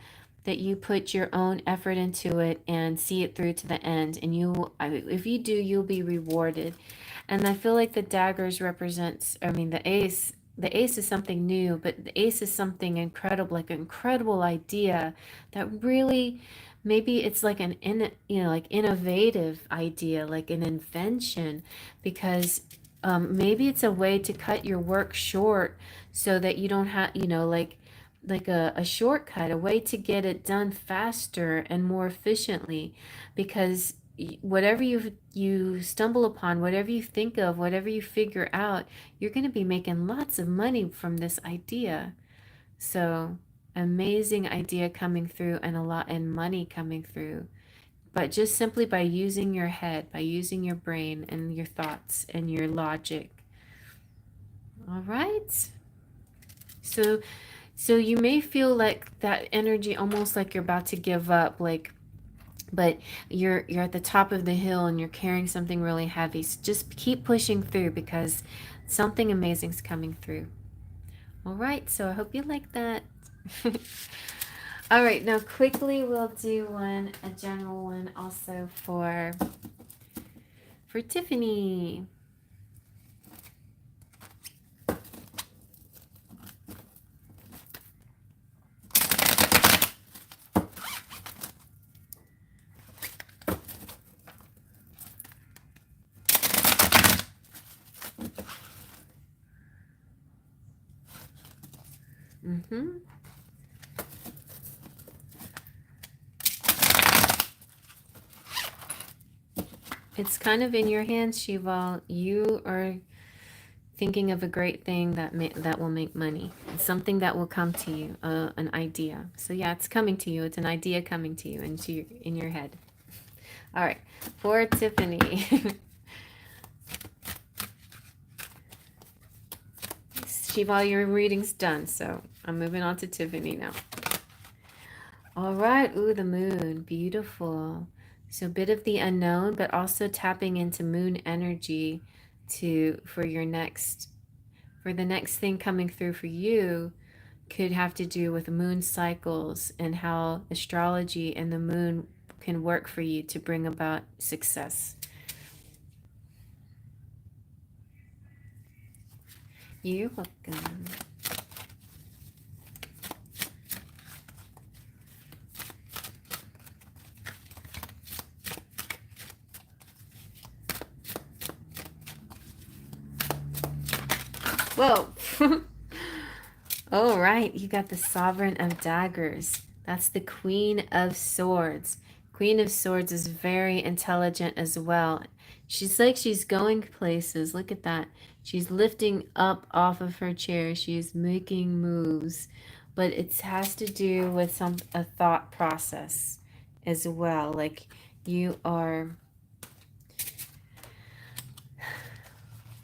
put your own effort into it and see it through to the end, and if you do, you'll be rewarded. And I feel like the daggers represents, I mean, the ace is something new, but the ace is something incredible, like an incredible idea that really, maybe it's like like innovative idea, like an invention, because maybe it's a way to cut your work short so that you don't have, like a shortcut, a way to get it done faster and more efficiently, because whatever you stumble upon, whatever you think of, whatever you figure out, you're going to be making lots of money from this idea. So, amazing idea coming through, and a lot and money coming through. But just simply by using your head, by using your brain and your thoughts and your logic. All right. So you may feel like that energy, almost like you're about to give up, like, but you're at the top of the hill and you're carrying something really heavy. So just keep pushing through, because something amazing is coming through. All right, so I hope you like that. All right, now quickly we'll do a general one also for Tiffany. Mm-hmm. It's kind of in your hands, Shival. You are thinking of a great thing that will make money. It's something that will come to you, an idea. So yeah, it's coming to you. It's an idea coming to you in your head. All right, for Tiffany. Shiva, your reading's done, so I'm moving on to Tiffany now. All right, ooh, the moon, beautiful. So a bit of the unknown, but also tapping into moon energy for the next thing coming through for you could have to do with moon cycles and how astrology and the moon can work for you to bring about success. You're welcome. Whoa. All right, you got the Sovereign of Daggers. That's the Queen of Swords. Queen of Swords is very intelligent as well. She's like she's going places. Look at that. She's lifting up off of her chair. She's making moves. But it has to do with a thought process as well. Like you are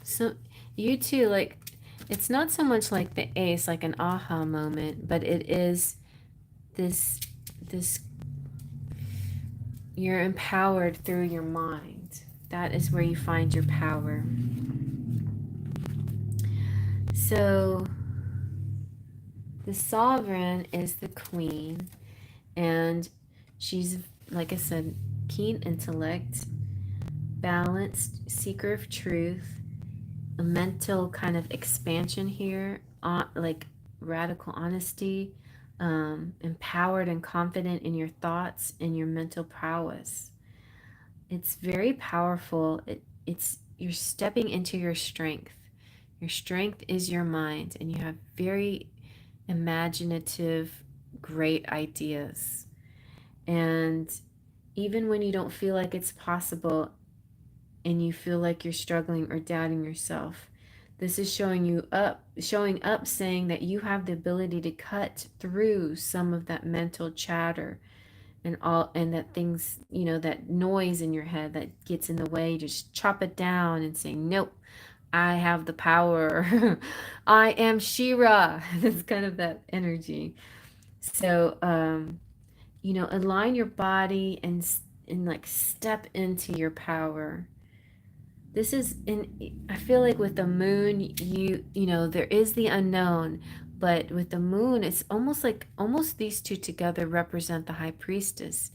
so you too, like it's not so much like the ace, like an aha moment, but it is this you're empowered through your mind. That is where you find your power. So the sovereign is the queen, and she's, like I said, keen intellect, balanced, seeker of truth, a mental kind of expansion here, like radical honesty, empowered and confident in your thoughts and your mental prowess. It's very powerful. It's you're stepping into your strength. Your strength is your mind, and you have very imaginative, great ideas. And even when you don't feel like it's possible and you feel like you're struggling or doubting yourself, this is showing up saying that you have the ability to cut through some of that mental chatter and that things, that noise in your head that gets in the way, just chop it down and say, nope, I have the power. I am Shira. It's kind of that energy. So, align your body and like step into your power. This is in I feel like with the moon, there is the unknown, but with the moon, it's almost these two together represent the high priestess.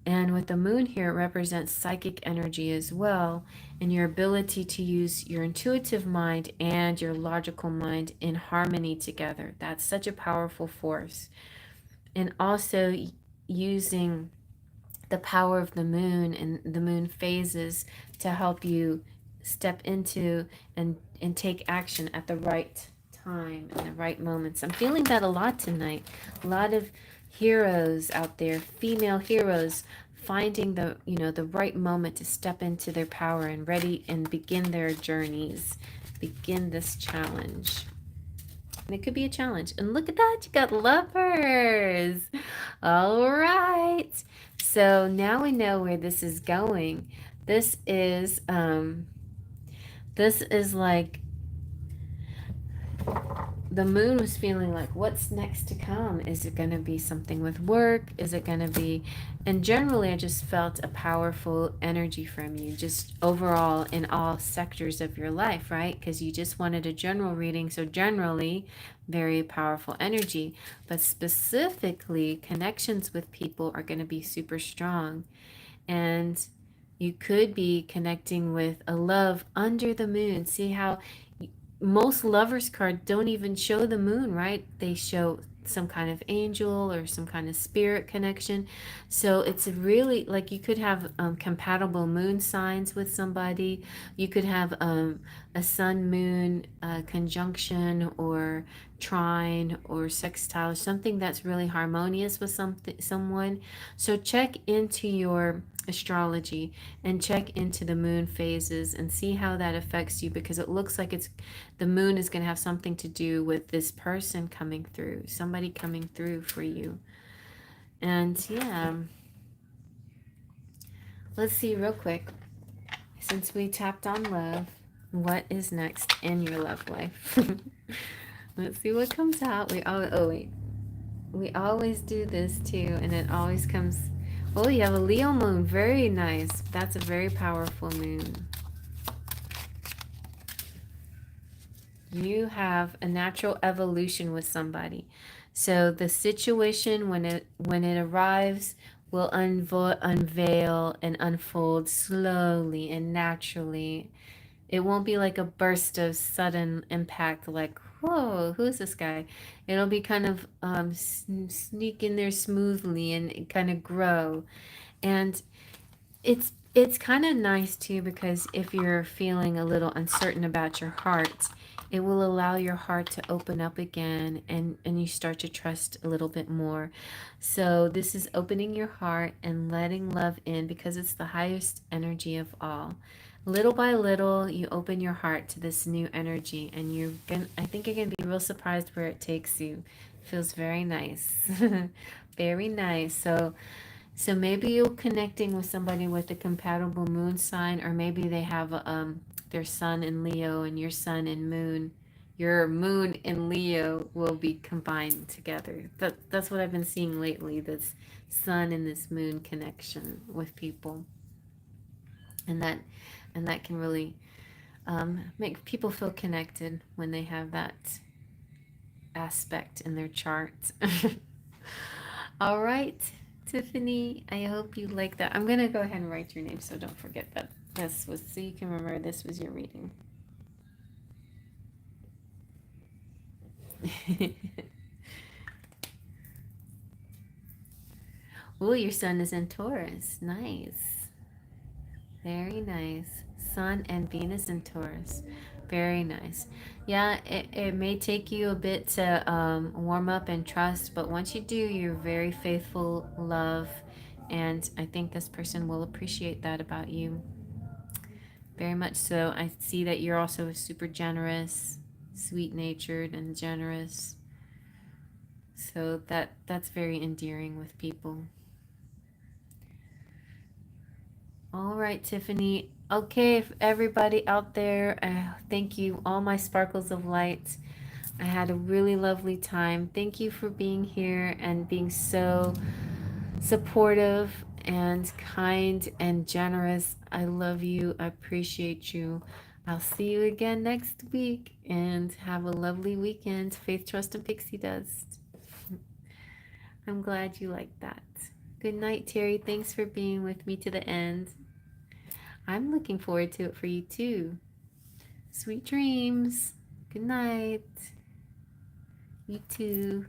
And with the moon here, it represents psychic energy as well, and your ability to use your intuitive mind and your logical mind in harmony together. That's such a powerful force. And also using the power of the moon and the moon phases to help you step into and take action at the right time and the right moments. I'm feeling that a lot tonight. A lot of heroes out there, female heroes, finding the right moment to step into their power and ready and begin their journeys, begin this challenge. And it could be a challenge. And look at that, you got lovers. All right. So now we know where this is going. This is like the moon was feeling like, what's next to come? Is it going to be something with work? Is it going to be, and generally I just felt a powerful energy from you, just overall in all sectors of your life, right? Because you just wanted a general reading, so generally very powerful energy, but specifically connections with people are going to be super strong. And you could be connecting with a love under the moon. See how most lovers cards don't even show the moon, right? They show some kind of angel or some kind of spirit connection. So it's really like you could have compatible moon signs with somebody. You could have a sun moon conjunction or trine or sextile, something that's really harmonious with someone. So check into your astrology and check into the moon phases and see how that affects you, because it looks like the moon is going to have something to do with this person coming through, somebody coming through for you. And yeah, let's see real quick, since we tapped on love, what is next in your love life? Let's see what comes out. We always do this too, and it always comes. Oh, you have a Leo moon. Very nice. That's a very powerful moon. You have a natural evolution with somebody. So the situation when it arrives will unveil and unfold slowly and naturally. It won't be like a burst of sudden impact, like, whoa, who's this guy? It'll be kind of sneak in there smoothly and kind of grow. And it's It's kind of nice too, because if you're feeling a little uncertain about your heart, it will allow your heart to open up again, and you start to trust a little bit more. So this is opening your heart and letting love in, because it's the highest energy of all. Little by little, you open your heart to this new energy, and I think you're gonna be real surprised where it takes you. Feels very nice. Very nice. So maybe you're connecting with somebody with a compatible moon sign, or maybe they have their sun in Leo and your sun in moon. Your moon in Leo will be combined together. That's what I've been seeing lately. This sun and this moon connection with people, and that can really make people feel connected when they have that aspect in their chart. All right, Tiffany, I hope you like that. I'm going to go ahead and write your name so don't forget that this was, so you can remember this was your reading. Oh, your sun is in Taurus. Nice. Very nice. Sun and Venus in Taurus. Very nice. Yeah, it may take you a bit to warm up and trust, but once you do, you're very faithful, love, and I think this person will appreciate that about you. Very much so. I see that you're also super generous, sweet-natured, and generous. So that's very endearing with people. All right, Tiffany. Okay, everybody out there, thank you, all my sparkles of light. I had a really lovely time. Thank you for being here and being so supportive and kind and generous. I love you. I appreciate you. I'll see you again next week, and have a lovely weekend. Faith, trust, and pixie dust. I'm glad you like that. Good night, Terry. Thanks for being with me to the end. I'm looking forward to it for you too. Sweet dreams. Good night. You too.